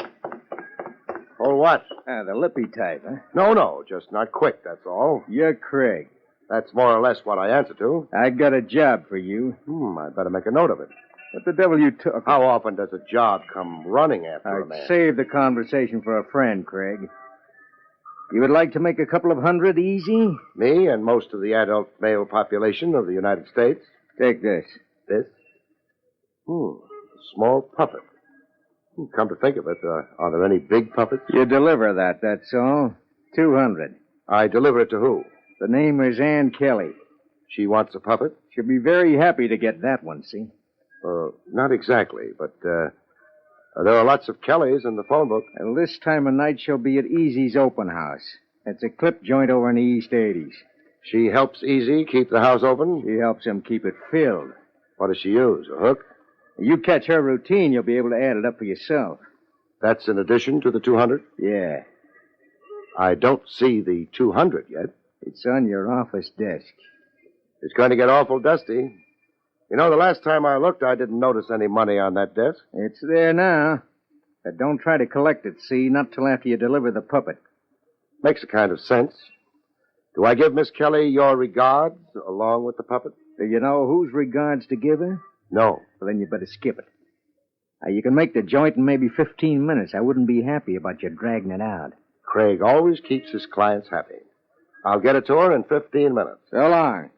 [SPEAKER 12] Hold what?
[SPEAKER 14] The lippy type, huh?
[SPEAKER 12] No, just not quick, that's all.
[SPEAKER 14] You're Craig.
[SPEAKER 12] That's more or less what I answer to.
[SPEAKER 14] I got a job for you.
[SPEAKER 12] I better make a note of it.
[SPEAKER 14] What the devil you took?
[SPEAKER 12] How often does a job come running after a man?
[SPEAKER 14] Save the conversation for a friend, Craig. You would like to make a couple of hundred easy?
[SPEAKER 12] Me and most of the adult male population of the United States.
[SPEAKER 14] Take this.
[SPEAKER 12] This? A small puppet. Come to think of it, are there any big puppets?
[SPEAKER 14] You deliver that's all. 200.
[SPEAKER 12] I deliver it to who?
[SPEAKER 14] The name is Ann Kelly.
[SPEAKER 12] She wants a puppet?
[SPEAKER 14] She'll be very happy to get that one, see?
[SPEAKER 12] Not exactly, but there are lots of Kellys in the phone book.
[SPEAKER 14] And this time of night she'll be at Easy's open house. It's a clip joint over in the East 80s.
[SPEAKER 12] She helps Easy keep the house open?
[SPEAKER 14] She helps him keep it filled.
[SPEAKER 12] What does she use, a hook?
[SPEAKER 14] You catch her routine, you'll be able to add it up for yourself.
[SPEAKER 12] That's in addition to the 200?
[SPEAKER 14] Yeah.
[SPEAKER 12] I don't see the 200 yet.
[SPEAKER 14] It's on your office desk.
[SPEAKER 12] It's going to get awful dusty. You know, the last time I looked, I didn't notice any money on that desk.
[SPEAKER 14] It's there now. But don't try to collect it, see? Not till after you deliver the puppet.
[SPEAKER 12] Makes a kind of sense. Do I give Miss Kelly your regards along with the puppet?
[SPEAKER 14] Do you know whose regards to give her?
[SPEAKER 12] No.
[SPEAKER 14] Well, then you better skip it. You can make the joint in maybe 15 minutes. I wouldn't be happy about you dragging it out.
[SPEAKER 12] Craig always keeps his clients happy. I'll get it to her in 15 minutes.
[SPEAKER 14] So long.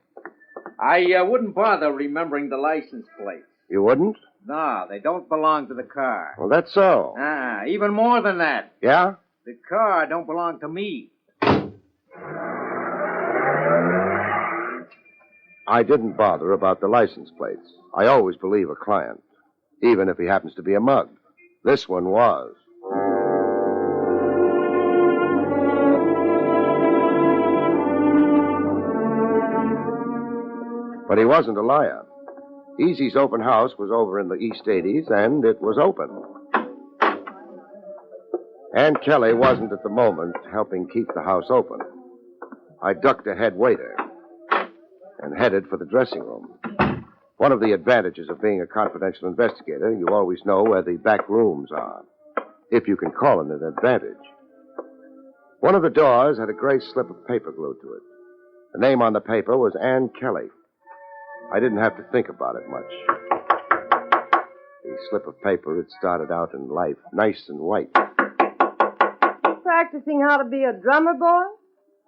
[SPEAKER 14] I wouldn't bother remembering the license plate.
[SPEAKER 12] You wouldn't?
[SPEAKER 14] No, they don't belong to the car.
[SPEAKER 12] Well, that's so.
[SPEAKER 14] Even more than that.
[SPEAKER 12] Yeah?
[SPEAKER 14] The car don't belong to me.
[SPEAKER 12] I didn't bother about the license plates. I always believe a client, even if he happens to be a mug. This one was. But he wasn't a liar. Easy's open house was over in the East 80s, and it was open. Ann Kelly wasn't at the moment helping keep the house open. I ducked a head waiter and headed for the dressing room. One of the advantages of being a confidential investigator, you always know where the back rooms are, if you can call it an advantage. One of the doors had a gray slip of paper glued to it. The name on the paper was Ann Kelly. I didn't have to think about it much. The slip of paper had started out in life, nice and white.
[SPEAKER 15] Practicing how to be a drummer, boy?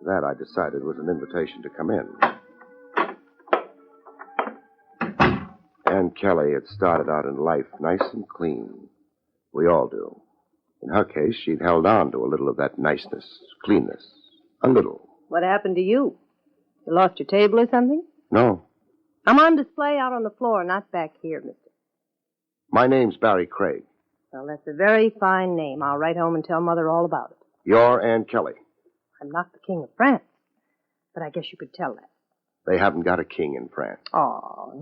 [SPEAKER 12] That, I decided, was an invitation to come in. Ann Kelly had started out in life nice and clean. We all do. In her case, she'd held on to a little of that niceness, cleanness. A little.
[SPEAKER 15] What happened to you? You lost your table or something?
[SPEAKER 12] No.
[SPEAKER 15] I'm on display out on the floor, not back here, mister.
[SPEAKER 12] My name's Barrie Craig.
[SPEAKER 15] Well, that's a very fine name. I'll write home and tell Mother all about it.
[SPEAKER 12] You're Ann Kelly.
[SPEAKER 15] I'm not the King of France, but I guess you could tell that.
[SPEAKER 12] They haven't got a king in France.
[SPEAKER 15] Oh,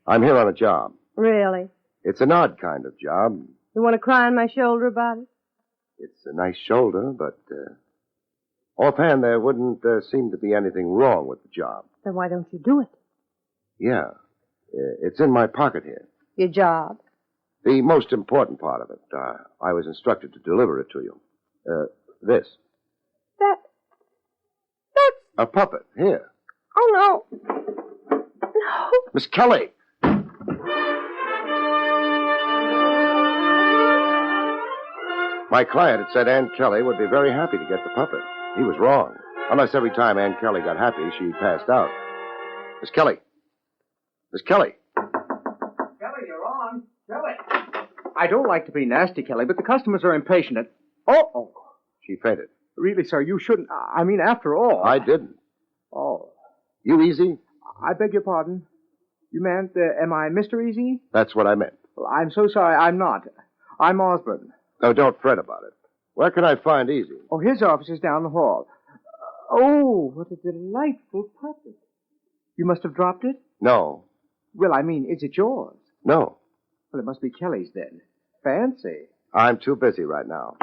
[SPEAKER 12] I'm here on a job.
[SPEAKER 15] Really?
[SPEAKER 12] It's an odd kind of job.
[SPEAKER 15] You want to cry on my shoulder about it?
[SPEAKER 12] It's a nice shoulder, but offhand, there wouldn't seem to be anything wrong with the job.
[SPEAKER 15] Then why don't you do it?
[SPEAKER 12] Yeah. It's in my pocket here.
[SPEAKER 15] Your job?
[SPEAKER 12] The most important part of it. I was instructed to deliver it to you. This.
[SPEAKER 15] That's...
[SPEAKER 12] A puppet. Here.
[SPEAKER 15] Oh, no. No.
[SPEAKER 12] Miss Kelly. My client had said Ann Kelly would be very happy to get the puppet. He was wrong. Unless every time Ann Kelly got happy, she passed out. Miss Kelly. Miss Kelly.
[SPEAKER 14] Kelly, you're on. Kelly. I don't like to be nasty, Kelly, but the customers are impatient. Oh.
[SPEAKER 12] She fainted.
[SPEAKER 14] Really, sir, you shouldn't. I mean, after all.
[SPEAKER 12] I didn't.
[SPEAKER 14] Oh.
[SPEAKER 12] You Easy?
[SPEAKER 14] I beg your pardon. You meant, am I Mr. Easy?
[SPEAKER 12] That's what I meant.
[SPEAKER 14] Well, I'm so sorry. I'm not. I'm Osborne.
[SPEAKER 12] No, don't fret about it. Where can I find Easy?
[SPEAKER 14] Oh, his office is down the hall. Oh, what a delightful puppet. You must have dropped it?
[SPEAKER 12] No.
[SPEAKER 14] Well, I mean, is it yours?
[SPEAKER 12] No.
[SPEAKER 14] Well, it must be Kelly's then. Fancy.
[SPEAKER 12] I'm too busy right now.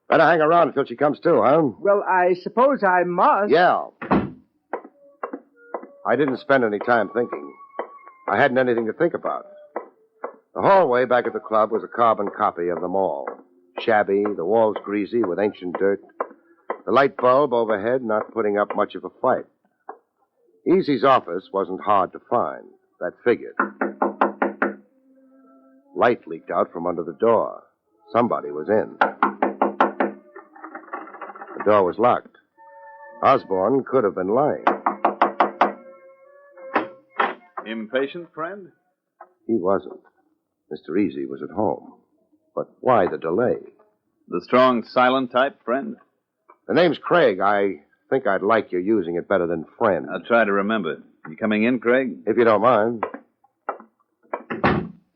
[SPEAKER 12] Better hang around until she comes to, huh?
[SPEAKER 14] Well, I suppose I must.
[SPEAKER 12] Yeah. I didn't spend any time thinking. I hadn't anything to think about. The hallway back at the club was a carbon copy of the mall. Shabby, the walls greasy with ancient dirt. The light bulb overhead not putting up much of a fight. Easy's office wasn't hard to find. That figured. Light leaked out from under the door. Somebody was in. The door was locked. Osborne could have been lying.
[SPEAKER 13] Impatient, friend?
[SPEAKER 12] He wasn't. Mr. Easy was at home. But why the delay?
[SPEAKER 13] The strong, silent type, friend?
[SPEAKER 12] The name's Craig. I think I'd like you using it better than friend.
[SPEAKER 13] I'll try to remember. You coming in, Craig?
[SPEAKER 12] If you don't mind.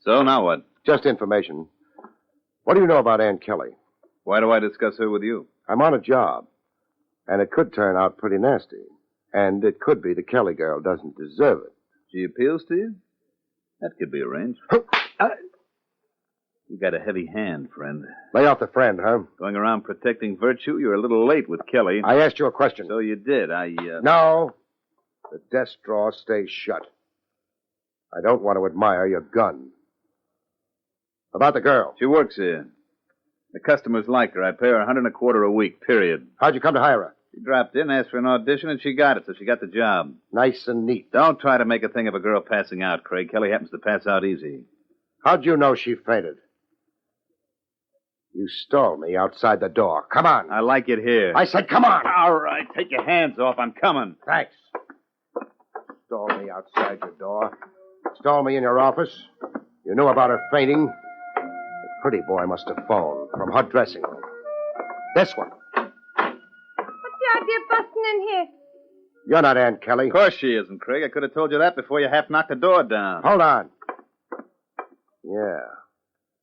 [SPEAKER 13] So, now what?
[SPEAKER 12] Just information. What do you know about Ann Kelly?
[SPEAKER 13] Why do I discuss her with you?
[SPEAKER 12] I'm on a job. And it could turn out pretty nasty. And it could be the Kelly girl doesn't deserve it.
[SPEAKER 13] She appeals to you? That could be arranged. You got a heavy hand, friend.
[SPEAKER 12] Lay off the friend, huh?
[SPEAKER 13] Going around protecting virtue, you're a little late with Kelly.
[SPEAKER 12] I asked you a question.
[SPEAKER 13] So you did.
[SPEAKER 12] No. The desk drawer stays shut. I don't want to admire your gun. About the girl.
[SPEAKER 13] She works here. The customers like her. I pay her $125 a week, period.
[SPEAKER 12] How'd you come to hire her?
[SPEAKER 13] She dropped in, asked for an audition, and she got it, so she got the job.
[SPEAKER 12] Nice and neat.
[SPEAKER 13] Don't try to make a thing of a girl passing out, Craig. Kelly happens to pass out easy.
[SPEAKER 12] How'd you know she fainted? You stalled me outside the door. Come on.
[SPEAKER 13] I like it here.
[SPEAKER 12] I said come on.
[SPEAKER 13] All right, take your hands off. I'm coming.
[SPEAKER 12] Thanks. Stall me outside your door. Stall me in your office. You knew about her fainting. The pretty boy must have phoned from her dressing room. This one.
[SPEAKER 15] What's the idea of busting in here?
[SPEAKER 12] You're not Ann Kelly.
[SPEAKER 13] Of course she isn't, Craig. I could have told you that before you half knocked the door down.
[SPEAKER 12] Hold on. Yeah.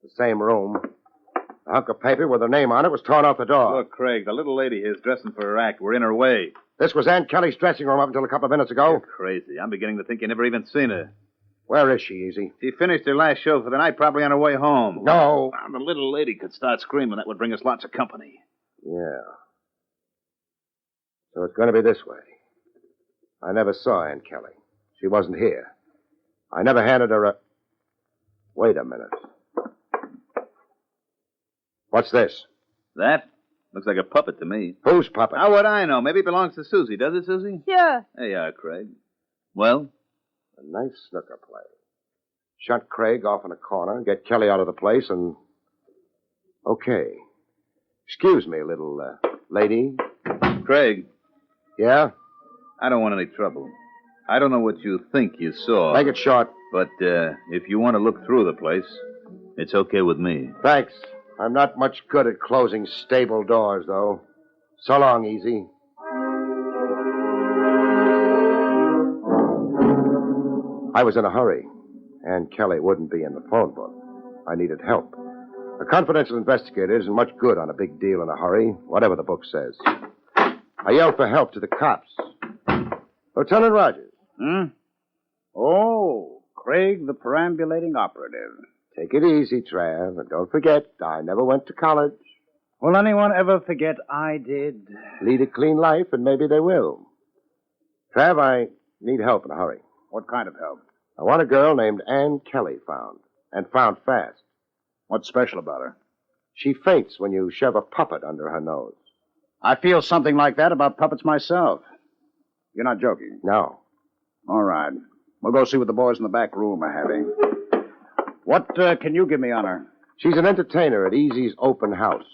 [SPEAKER 12] The same room. The hunk of paper with her name on it was torn off the door.
[SPEAKER 13] Look, Craig, the little lady here is dressing for her act. We're in her way.
[SPEAKER 12] This was Ann Kelly's dressing room up until a couple of minutes ago.
[SPEAKER 13] You're crazy. I'm beginning to think you never even seen her.
[SPEAKER 12] Where is she, Easy?
[SPEAKER 13] She finished her last show for the night, probably on her way home.
[SPEAKER 12] No.
[SPEAKER 13] Well, the little lady could start screaming. That would bring us lots of company.
[SPEAKER 12] Yeah. So it's going to be this way. I never saw Ann Kelly. She wasn't here. I never handed her a... Wait a minute. What's this?
[SPEAKER 13] That? Looks like a puppet to me.
[SPEAKER 12] Whose puppet?
[SPEAKER 13] How would I know? Maybe it belongs to Susie. Does it, Susie?
[SPEAKER 15] Sure.
[SPEAKER 13] There you are, Craig. Well?
[SPEAKER 12] A nice snooker play. Shut Craig off in a corner, get Kelly out of the place, and... Okay. Excuse me, little lady.
[SPEAKER 13] Craig.
[SPEAKER 12] Yeah?
[SPEAKER 13] I don't want any trouble. I don't know what you think you saw.
[SPEAKER 12] Make it short.
[SPEAKER 13] But if you want to look through the place, it's okay with me.
[SPEAKER 12] Thanks. I'm not much good at closing stable doors, though. So long, Easy. I was in a hurry. Ann Kelly wouldn't be in the phone book. I needed help. A confidential investigator isn't much good on a big deal in a hurry, whatever the book says. I yelled for help to the cops. Lieutenant Rogers.
[SPEAKER 16] Oh, Craig, the perambulating operative.
[SPEAKER 12] Take it easy, Trav, and don't forget, I never went to college.
[SPEAKER 16] Will anyone ever forget I did?
[SPEAKER 12] Lead a clean life, and maybe they will. Trav, I need help in a hurry.
[SPEAKER 16] What kind of help?
[SPEAKER 12] I want a girl named Ann Kelly found, and found fast.
[SPEAKER 16] What's special about her?
[SPEAKER 12] She faints when you shove a puppet under her nose.
[SPEAKER 16] I feel something like that about puppets myself. You're not joking?
[SPEAKER 12] No.
[SPEAKER 16] All right. We'll go see what the boys in the back room are having. What can you give me on her?
[SPEAKER 12] She's an entertainer at Easy's open house.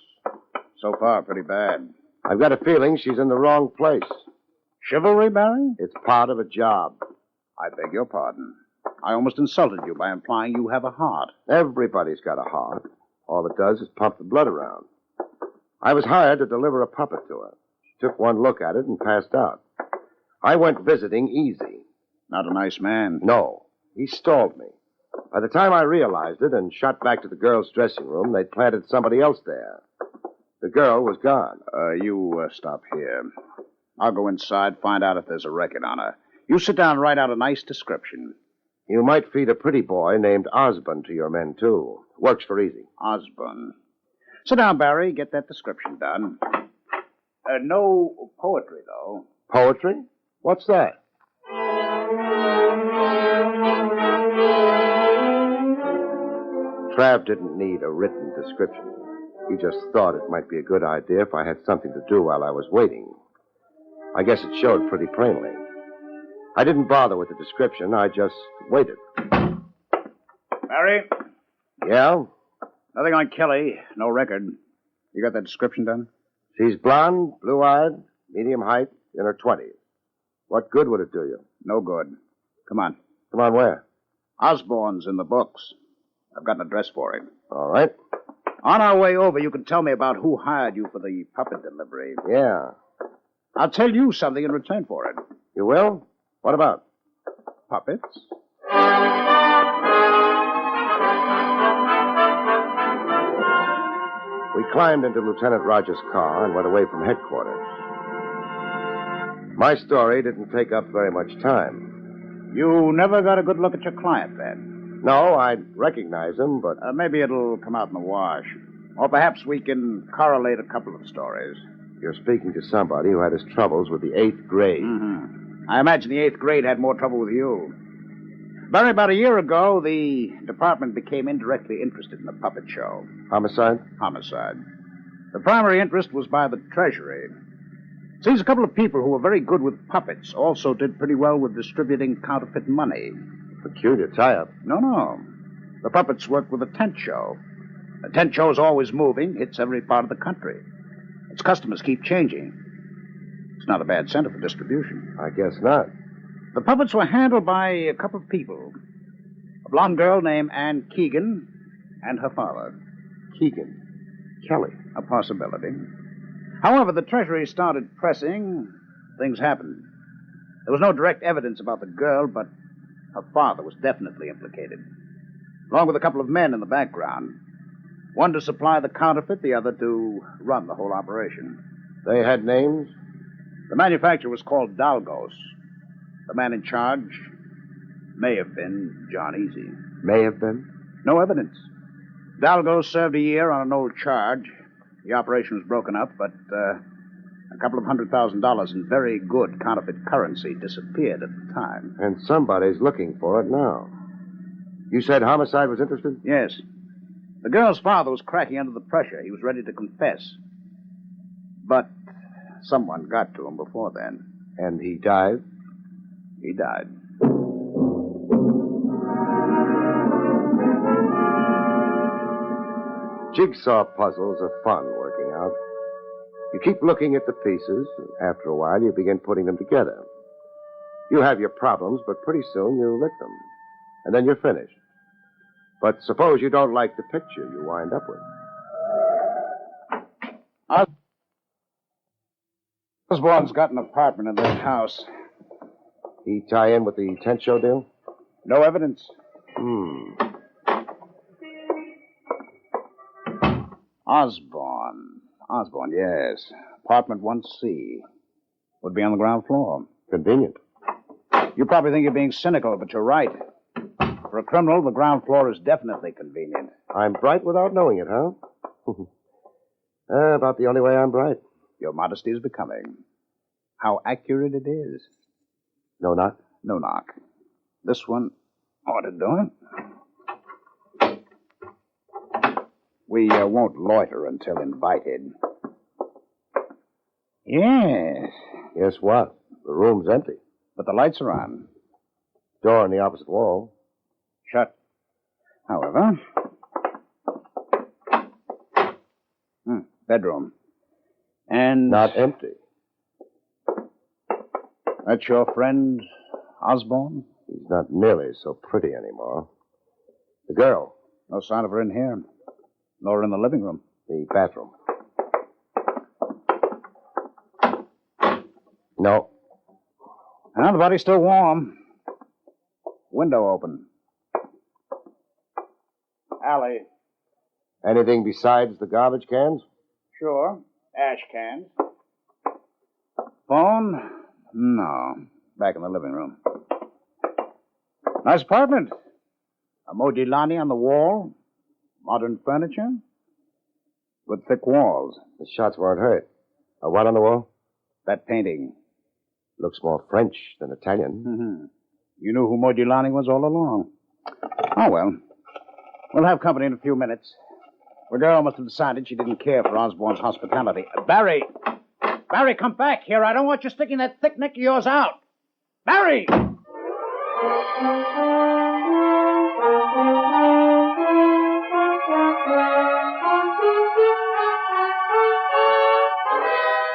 [SPEAKER 16] So far, pretty bad.
[SPEAKER 12] I've got a feeling she's in the wrong place.
[SPEAKER 16] Chivalry, Barrie?
[SPEAKER 12] It's part of a job.
[SPEAKER 16] I beg your pardon. I almost insulted you by implying you have a heart.
[SPEAKER 12] Everybody's got a heart. All it does is pump the blood around. I was hired to deliver a puppet to her. She took one look at it and passed out. I went visiting Easy.
[SPEAKER 16] Not a nice man.
[SPEAKER 12] No. He stalled me. By the time I realized it and shot back to the girl's dressing room, they'd planted somebody else there. The girl was gone.
[SPEAKER 16] You stop here. I'll go inside, find out if there's a record on her. You sit down and write out a nice description.
[SPEAKER 12] You might feed a pretty boy named Osborne to your men, too. Works for Easy.
[SPEAKER 16] Osborne. Sit down, Barrie. Get that description done. No poetry, though.
[SPEAKER 12] Poetry? What's that? Trav didn't need a written description. He just thought it might be a good idea if I had something to do while I was waiting. I guess it showed pretty plainly. I didn't bother with the description. I just waited.
[SPEAKER 16] Barrie?
[SPEAKER 12] Yeah?
[SPEAKER 16] Nothing on Kelly. No record. You got that description done?
[SPEAKER 12] She's blonde, blue-eyed, medium height, in her 20s. What good would it do you?
[SPEAKER 16] No good. Come on.
[SPEAKER 12] Come on where?
[SPEAKER 16] Osborne's in the books. I've got an address for him.
[SPEAKER 12] All right.
[SPEAKER 16] On our way over, you can tell me about who hired you for the puppet delivery.
[SPEAKER 12] Yeah.
[SPEAKER 16] I'll tell you something in return for it.
[SPEAKER 12] You will? What about?
[SPEAKER 16] Puppets?
[SPEAKER 12] We climbed into Lieutenant Rogers' car and went away from headquarters. My story didn't take up very much time.
[SPEAKER 16] You never got a good look at your client, then?
[SPEAKER 12] No, I'd recognize him, but...
[SPEAKER 16] maybe it'll come out in the wash. Or perhaps we can correlate a couple of stories.
[SPEAKER 12] You're speaking to somebody who had his troubles with the 8th grade.
[SPEAKER 16] Mm-hmm. I imagine the 8th grade had more trouble with you. Barrie, about a year ago, the department became indirectly interested in the puppet show.
[SPEAKER 12] Homicide?
[SPEAKER 16] Homicide. The primary interest was by the Treasury. Seems a couple of people who were very good with puppets also did pretty well with distributing counterfeit money.
[SPEAKER 12] Peculiar tie-up.
[SPEAKER 16] No. The puppets worked with a tent show. A tent show is always moving, hits every part of the country. Its customers keep changing. It's not a bad center for distribution.
[SPEAKER 12] I guess not.
[SPEAKER 16] The puppets were handled by a couple of people. A blonde girl named Ann Keegan and her father.
[SPEAKER 12] Keegan? Kelly?
[SPEAKER 16] A possibility. However, the Treasury started pressing. Things happened. There was no direct evidence about the girl, but her father was definitely implicated, along with a couple of men in the background. One to supply the counterfeit, the other to run the whole operation.
[SPEAKER 12] They had names?
[SPEAKER 16] The manufacturer was called Dalgos. The man in charge may have been John Easy.
[SPEAKER 12] May have been?
[SPEAKER 16] No evidence. Dalgos served a year on an old charge. The operation was broken up, but a couple of $100,000 in very good counterfeit currency disappeared at the time.
[SPEAKER 12] And somebody's looking for it now. You said Homicide was interested?
[SPEAKER 16] Yes. The girl's father was cracking under the pressure. He was ready to confess. But someone got to him before then.
[SPEAKER 12] And he died?
[SPEAKER 16] He died.
[SPEAKER 12] Jigsaw puzzles are fun working out. You keep looking at the pieces, and after a while you begin putting them together. You have your problems, but pretty soon you lick them. And then you're finished. But suppose you don't like the picture you wind up with.
[SPEAKER 16] Osborne's got an apartment in this house.
[SPEAKER 12] He tie in with the tent show deal?
[SPEAKER 16] No evidence. Osborne, yes. Apartment 1C. Would be on the ground floor.
[SPEAKER 12] Convenient.
[SPEAKER 16] You probably think you're being cynical, but you're right. For a criminal, the ground floor is definitely convenient.
[SPEAKER 12] I'm bright without knowing it, huh? About the only way I'm bright.
[SPEAKER 16] Your modesty is becoming. How accurate it is.
[SPEAKER 12] No knock?
[SPEAKER 16] No knock. This one ought to do it. We won't loiter until invited. Yes.
[SPEAKER 12] Guess what? The room's empty.
[SPEAKER 16] But the lights are on.
[SPEAKER 12] Door on the opposite wall.
[SPEAKER 16] Shut. However. Bedroom. And.
[SPEAKER 12] Not empty.
[SPEAKER 16] That's your friend, Osborne?
[SPEAKER 12] He's not nearly so pretty anymore. The girl.
[SPEAKER 16] No sign of her in here. Nor in the living room.
[SPEAKER 12] The bathroom. No.
[SPEAKER 16] Well, the body's still warm. Window open. Alley.
[SPEAKER 12] Anything besides the garbage cans?
[SPEAKER 16] Sure. Ash cans. Phone? No. Back in the living room. Nice apartment. A Modigliani on the wall. Modern furniture. With thick walls.
[SPEAKER 12] The shots weren't hurt. A what on the wall?
[SPEAKER 16] That painting.
[SPEAKER 12] Looks more French than Italian.
[SPEAKER 16] Mm-hmm. You knew who Modigliani was all along. Oh, well. We'll have company in a few minutes. The girl must have decided she didn't care for Osborne's hospitality. Barrie! Barrie, come back here. I don't want you sticking that thick neck of yours out. Barrie!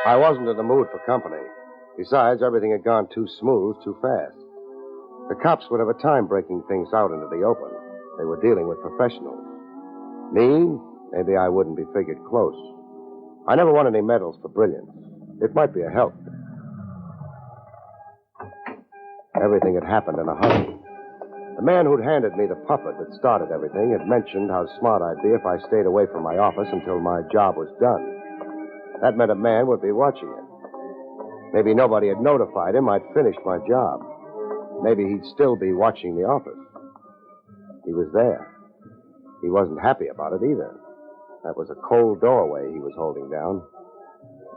[SPEAKER 12] I wasn't in the mood for company. Besides, everything had gone too smooth, too fast. The cops would have a time breaking things out into the open. They were dealing with professionals. Me? Maybe I wouldn't be figured close. I never won any medals for brilliance. It might be a help. Everything had happened in a hurry. The man who'd handed me the puppet that started everything had mentioned how smart I'd be if I stayed away from my office until my job was done. That meant a man would be watching it. Maybe nobody had notified him I'd finished my job. Maybe he'd still be watching the office. He was there. He wasn't happy about it either. That was a cold doorway he was holding down.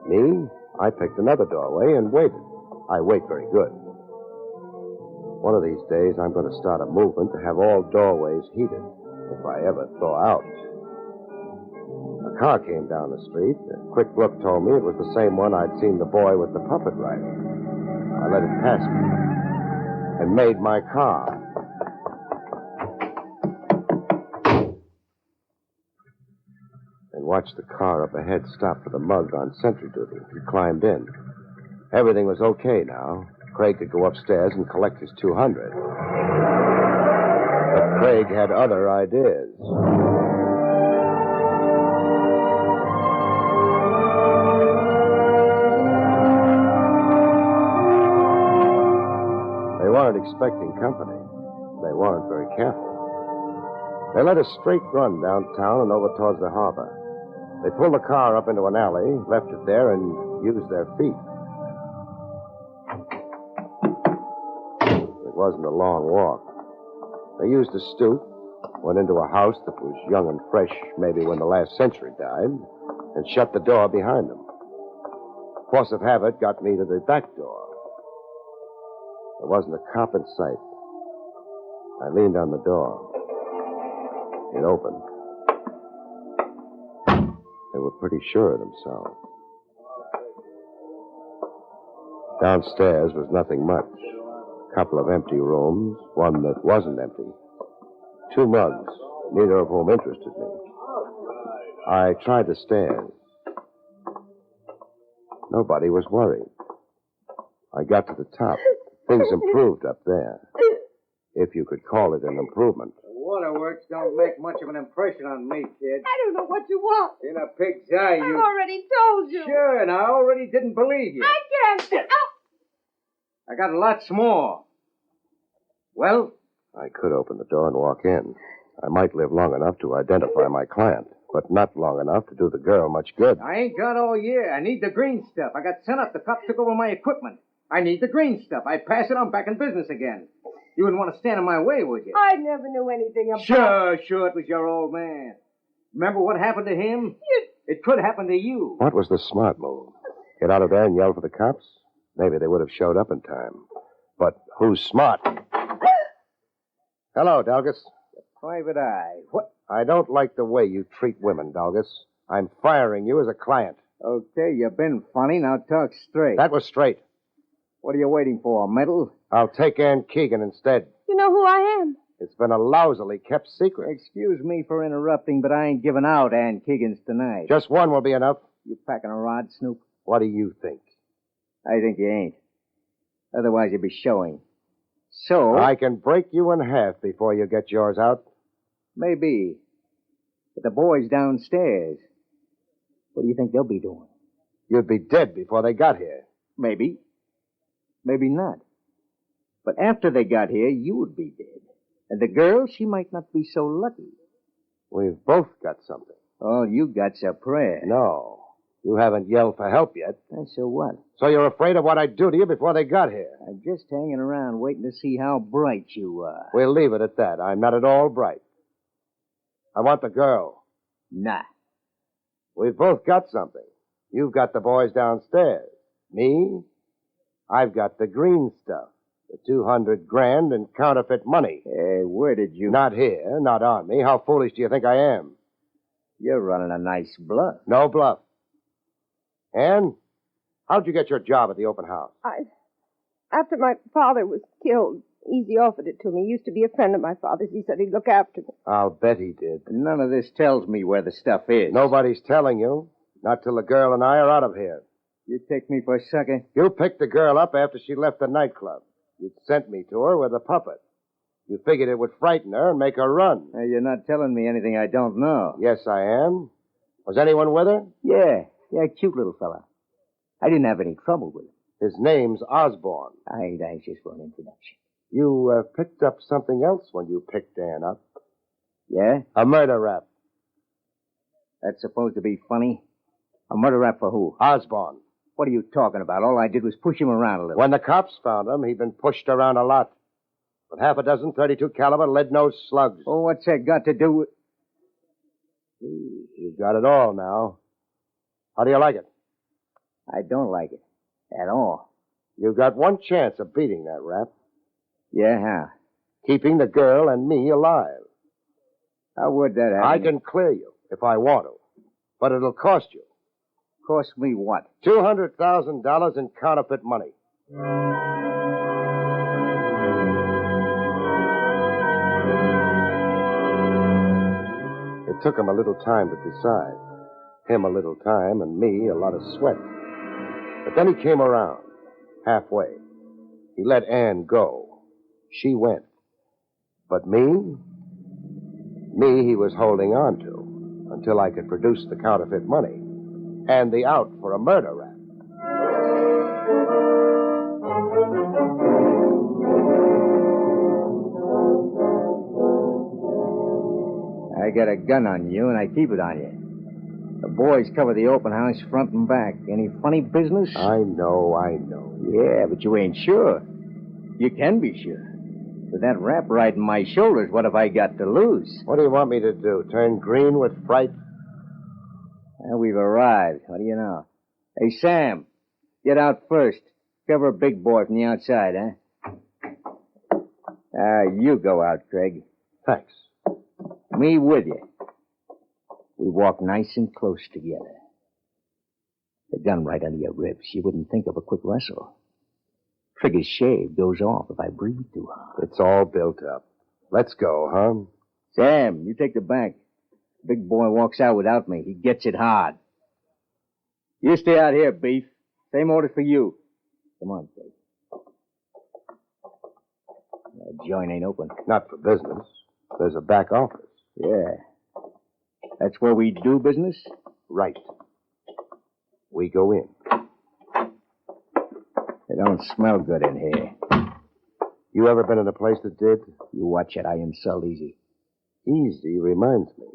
[SPEAKER 12] Me? I picked another doorway and waited. I wait very good. One of these days, I'm going to start a movement to have all doorways heated, if I ever thaw out. A car came down the street. A quick look told me it was the same one I'd seen the boy with the puppet riding. I let it pass me and made my car. And watched the car up ahead stop for the mug on sentry duty. He climbed in. Everything was okay now. Craig could go upstairs and collect his 200. But Craig had other ideas. They weren't expecting company. They weren't very careful. They let a straight run downtown and over towards the harbor. They pulled the car up into an alley, left it there, and used their feet. It wasn't a long walk. They used a stoop, went into a house that was young and fresh, maybe when the last century died, and shut the door behind them. Force of habit got me to the back door. There wasn't a cop in sight. I leaned on the door. It opened. They were pretty sure of themselves. Downstairs was nothing much. A couple of empty rooms, one that wasn't empty. 2 mugs, neither of whom interested me. I tried the stairs. Nobody was worried. I got to the top. Things improved up there. If you could call it an improvement.
[SPEAKER 14] Waterworks don't make much of an impression on me, kid.
[SPEAKER 15] I don't know what you want.
[SPEAKER 14] In a pig's eye, you...
[SPEAKER 15] I've already told you.
[SPEAKER 14] Sure, and I already didn't believe you.
[SPEAKER 15] I can't.
[SPEAKER 14] I got lots more. Well?
[SPEAKER 12] I could open the door and walk in. I might live long enough to identify my client, but not long enough to do the girl much good.
[SPEAKER 14] I ain't got all year. I need the green stuff. I got sent up. The cops took over my equipment. I need the green stuff. I pass it on back in business again. You wouldn't want to stand in my way, would you?
[SPEAKER 15] I never knew anything about...
[SPEAKER 14] Sure, it was your old man. Remember what happened to him? It could happen to you.
[SPEAKER 12] What was the smart move? Get out of there and yell for the cops? Maybe they would have showed up in time. But who's smart? Hello, Dalgas.
[SPEAKER 14] Private eye. What?
[SPEAKER 12] I don't like the way you treat women, Dalgus. I'm firing you as a client.
[SPEAKER 14] Okay, you've been funny. Now talk straight.
[SPEAKER 12] That was straight.
[SPEAKER 14] What are you waiting for, a medal?
[SPEAKER 12] I'll take Ann Keegan instead.
[SPEAKER 15] You know who I am.
[SPEAKER 12] It's been a lousily kept secret.
[SPEAKER 14] Excuse me for interrupting, but I ain't giving out Ann Keegan's tonight.
[SPEAKER 12] Just one will be enough.
[SPEAKER 14] You packing a rod, Snoop?
[SPEAKER 12] What do you think?
[SPEAKER 14] I think you ain't. Otherwise, you'd be showing. So...
[SPEAKER 12] I can break you in half before you get yours out.
[SPEAKER 14] Maybe. But the boys downstairs, what do you think they'll be doing?
[SPEAKER 12] You'd be dead before they got here.
[SPEAKER 14] Maybe. Maybe not. But after they got here, you would be dead. And the girl, she might not be so lucky.
[SPEAKER 12] We've both got something.
[SPEAKER 14] All you got's a prayer.
[SPEAKER 12] No. You haven't yelled for help yet.
[SPEAKER 14] And so what?
[SPEAKER 12] So you're afraid of what I'd do to you before they got here.
[SPEAKER 14] I'm just hanging around waiting to see how bright you are.
[SPEAKER 12] We'll leave it at that. I'm not at all bright. I want the girl.
[SPEAKER 14] Nah.
[SPEAKER 12] We've both got something. You've got the boys downstairs. Me? I've got the green stuff. The 200 grand in counterfeit money.
[SPEAKER 14] Where did you...
[SPEAKER 12] Not here, not on me. How foolish do you think I am?
[SPEAKER 14] You're running a nice bluff.
[SPEAKER 12] No bluff. Ann, how'd you get your job at the open house?
[SPEAKER 15] After my father was killed, Easy offered it to me. He used to be a friend of my father's. He said he'd look after me.
[SPEAKER 12] I'll bet he did.
[SPEAKER 14] None of this tells me where the stuff is.
[SPEAKER 12] Nobody's telling you. Not till the girl and I are out of here.
[SPEAKER 14] You take me for a sucker?
[SPEAKER 12] You picked the girl up after she left the nightclub. You'd sent me to her with a puppet. You figured it would frighten her and make her run.
[SPEAKER 14] You're not telling me anything I don't know.
[SPEAKER 12] Yes, I am. Was anyone with her?
[SPEAKER 14] Yeah, cute little fella. I didn't have any trouble with him.
[SPEAKER 12] His name's Osborne.
[SPEAKER 14] I ain't anxious for an introduction.
[SPEAKER 12] You picked up something else when you picked Ann up.
[SPEAKER 14] Yeah?
[SPEAKER 12] A murder rap.
[SPEAKER 14] That's supposed to be funny? A murder rap for who?
[SPEAKER 12] Osborne.
[SPEAKER 14] What are you talking about? All I did was push him around a little.
[SPEAKER 12] When the cops found him, he'd been pushed around a lot. With half a dozen 32 caliber lead-nosed slugs.
[SPEAKER 14] Oh, what's that got to do with...
[SPEAKER 12] You've got it all now. How do you like it?
[SPEAKER 14] I don't like it. At all.
[SPEAKER 12] You've got one chance of beating that rap.
[SPEAKER 14] Yeah, how?
[SPEAKER 12] Keeping the girl and me alive.
[SPEAKER 14] How would that happen?
[SPEAKER 12] I can clear you if I want to. But it'll cost you.
[SPEAKER 14] Cost me what?
[SPEAKER 12] $200,000 in counterfeit money. It took him a little time to decide. Him a little time and me a lot of sweat. But then he came around, halfway. He let Ann go. She went. But me he was holding on to until I could produce the counterfeit money and the out for a murder rap.
[SPEAKER 14] I got a gun on you, and I keep it on you. The boys cover the open house front and back. Any funny business?
[SPEAKER 12] I know.
[SPEAKER 14] Yeah, but you ain't sure. You can be sure. With that rap riding my shoulders, what have I got to lose?
[SPEAKER 12] What do you want me to do? Turn green with fright?
[SPEAKER 14] Well, we've arrived. What do you know? Hey, Sam, get out first. Cover a big boy from the outside, huh? You go out, Craig.
[SPEAKER 12] Thanks.
[SPEAKER 14] Me with you. We walk nice and close together. The gun right under your ribs. You wouldn't think of a quick wrestle. Trigger's shave goes off if I breathe too hard.
[SPEAKER 12] It's all built up. Let's go, huh?
[SPEAKER 14] Sam, you take the back. Big boy walks out without me. He gets it hard. You stay out here, Beef. Same order for you. Come on, Craig. That joint ain't open.
[SPEAKER 12] Not for business. There's a back office.
[SPEAKER 14] Yeah. That's where we do business?
[SPEAKER 12] Right. We go in.
[SPEAKER 14] It don't smell good in here.
[SPEAKER 12] You ever been in a place that did?
[SPEAKER 14] You watch it. I insult Easy.
[SPEAKER 12] Easy reminds me.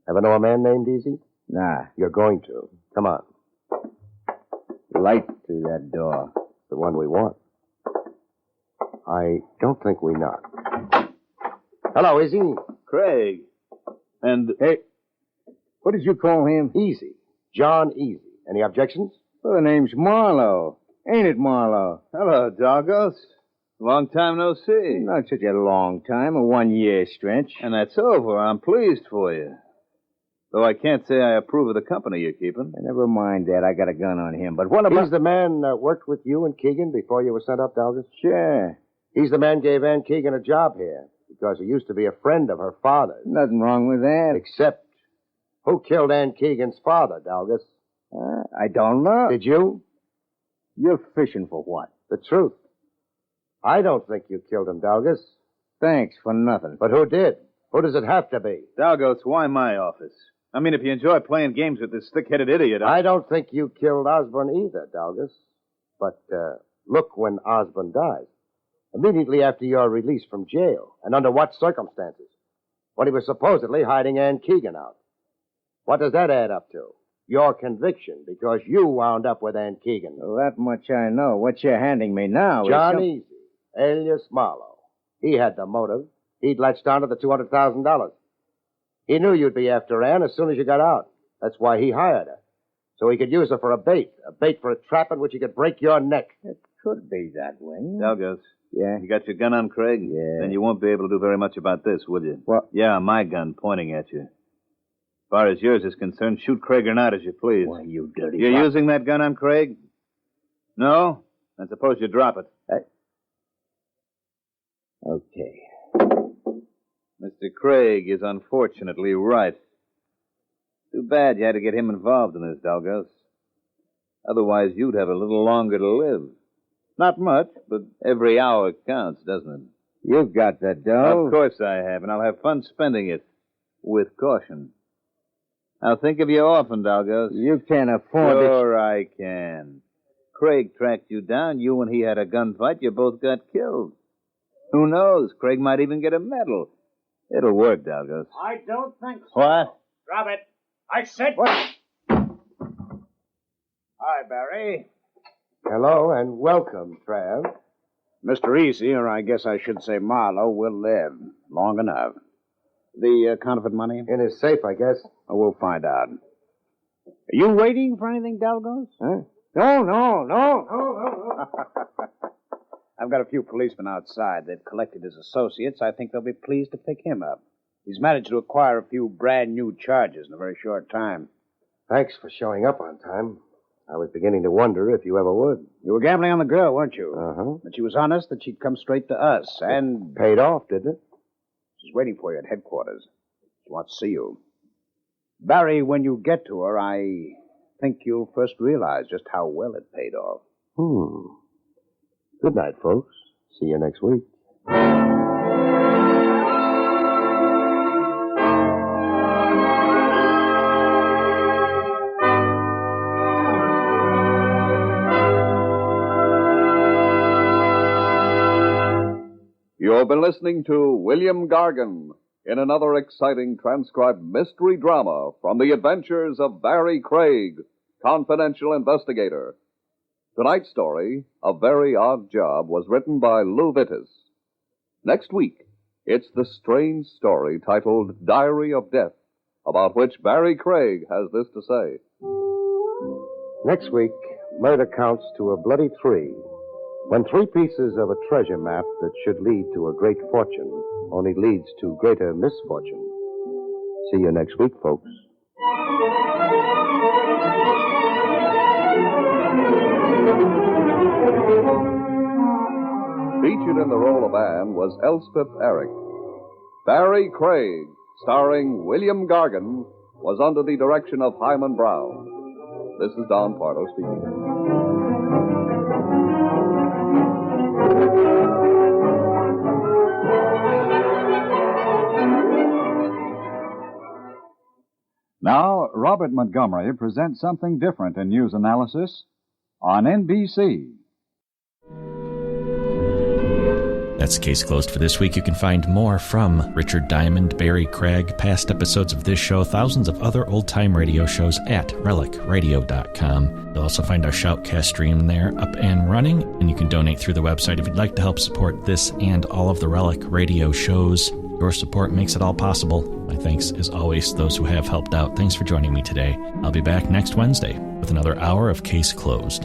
[SPEAKER 12] Ever know a man named Easy?
[SPEAKER 14] Nah.
[SPEAKER 12] You're going to. Come on.
[SPEAKER 14] Light through that door.
[SPEAKER 12] The one we want. I don't think we knock. Hello, Easy.
[SPEAKER 16] Craig. And...
[SPEAKER 14] Hey, what did you call him?
[SPEAKER 12] Easy. John Easy. Any objections?
[SPEAKER 14] Well, the name's Marlowe. Ain't it, Marlowe?
[SPEAKER 16] Hello, Doggos.
[SPEAKER 17] Long time no see.
[SPEAKER 14] Not such a long time, a 1-year stretch.
[SPEAKER 17] And that's over. I'm pleased for you. Though I can't say I approve of the company you're keeping.
[SPEAKER 14] Never mind that. I got a gun on him. But what about...
[SPEAKER 12] He's the man that worked with you and Keegan before you were sent up, Dalgas?
[SPEAKER 14] Sure.
[SPEAKER 12] He's the man gave Ann Keegan a job here because he used to be a friend of her father's.
[SPEAKER 14] Nothing wrong with that.
[SPEAKER 12] Except, who killed Ann Keegan's father, Dalgas?
[SPEAKER 14] I don't know.
[SPEAKER 12] Did you?
[SPEAKER 14] You're fishing for what?
[SPEAKER 12] The truth. I don't think you killed him, Dalgas.
[SPEAKER 14] Thanks for nothing.
[SPEAKER 12] But who did? Who does it have to be?
[SPEAKER 17] Dalgos, why my office? I mean, if you enjoy playing games with this thick-headed idiot...
[SPEAKER 12] I don't think you killed Osborne either, Dalgas. But look when Osborne dies. Immediately after your release from jail. And under what circumstances? When he was supposedly hiding Ann Keegan out. What does that add up to? Your conviction, because you wound up with Ann Keegan.
[SPEAKER 14] Well, that much I know. What you're handing me now
[SPEAKER 12] John Easy, alias Marlowe. He had the motive. He'd latched onto the $200,000. He knew you'd be after Ann as soon as you got out. That's why he hired her. So he could use her for a bait for a trap in which he could break your neck.
[SPEAKER 14] It could be that way.
[SPEAKER 17] Dalgos.
[SPEAKER 14] Yeah?
[SPEAKER 17] You got your gun on, Craig?
[SPEAKER 14] Yeah.
[SPEAKER 17] Then you won't be able to do very much about this, will you?
[SPEAKER 14] What?
[SPEAKER 17] Yeah, my gun pointing at you. As far as yours is concerned, shoot Craig or not as you please.
[SPEAKER 14] Why, you dirty...
[SPEAKER 17] You're using that gun on Craig? No? Then suppose you drop it.
[SPEAKER 14] Okay.
[SPEAKER 17] Mr. Craig is unfortunately right. Too bad you had to get him involved in this, Dalgos. Otherwise, you'd have a little longer to live. Not much, but every hour counts, doesn't it?
[SPEAKER 14] You've got the dough.
[SPEAKER 17] Of course I have, and I'll have fun spending it. With caution. Now think of your orphan, Dalgos.
[SPEAKER 14] You can't afford it.
[SPEAKER 17] Sure I can. Craig tracked you down. You and he had a gunfight. You both got killed. Who knows? Craig might even get a medal. It'll work, Dalgos.
[SPEAKER 16] I don't think so.
[SPEAKER 17] What?
[SPEAKER 16] Drop it. I said... What? Hi, Barrie.
[SPEAKER 12] Hello, and welcome, Trav.
[SPEAKER 16] Mr. Easy, or I guess I should say Marlowe, will live long enough. The counterfeit money?
[SPEAKER 12] In his safe, I guess.
[SPEAKER 16] Oh, we'll find out. Are you waiting for anything, Dalgos?
[SPEAKER 12] Huh?
[SPEAKER 16] No. I've got a few policemen outside. They've collected his associates. I think they'll be pleased to pick him up. He's managed to acquire a few brand-new charges in a very short time.
[SPEAKER 12] Thanks for showing up on time. I was beginning to wonder if you ever would.
[SPEAKER 16] You were gambling on the girl, weren't you?
[SPEAKER 12] Uh-huh.
[SPEAKER 16] But she was honest that she'd come straight to us, and...
[SPEAKER 12] Paid off, didn't it?
[SPEAKER 16] She's waiting for you at headquarters. She wants to see you. Barrie, when you get to her, I think you'll first realize just how well it paid off.
[SPEAKER 12] Good night, folks. See you next week.
[SPEAKER 13] You've been listening to William Gargan in another exciting transcribed mystery drama from the adventures of Barrie Craig, confidential investigator. Tonight's story, A Very Odd Job, was written by Lou Vittis. Next week, it's the strange story titled Diary of Death, about which Barrie Craig has this to say.
[SPEAKER 12] Next week, murder counts to a bloody 3. When 3 pieces of a treasure map that should lead to a great fortune only leads to greater misfortune. See you next week, folks.
[SPEAKER 13] Featured in the role of Anne was Elspeth Eric. Barrie Craig, starring William Gargan, was under the direction of Hyman Brown. This is Don Pardo speaking.
[SPEAKER 18] Now, Robert Montgomery presents something different in news analysis on NBC.
[SPEAKER 1] That's Case Closed for this week. You can find more from Richard Diamond, Barrie Craig, past episodes of this show, thousands of other old-time radio shows at relicradio.com. You'll also find our Shoutcast stream there up and running, and you can donate through the website if you'd like to help support this and all of the Relic radio shows. Your support makes it all possible. My thanks, as always, to those who have helped out. Thanks for joining me today. I'll be back next Wednesday with another hour of Case Closed.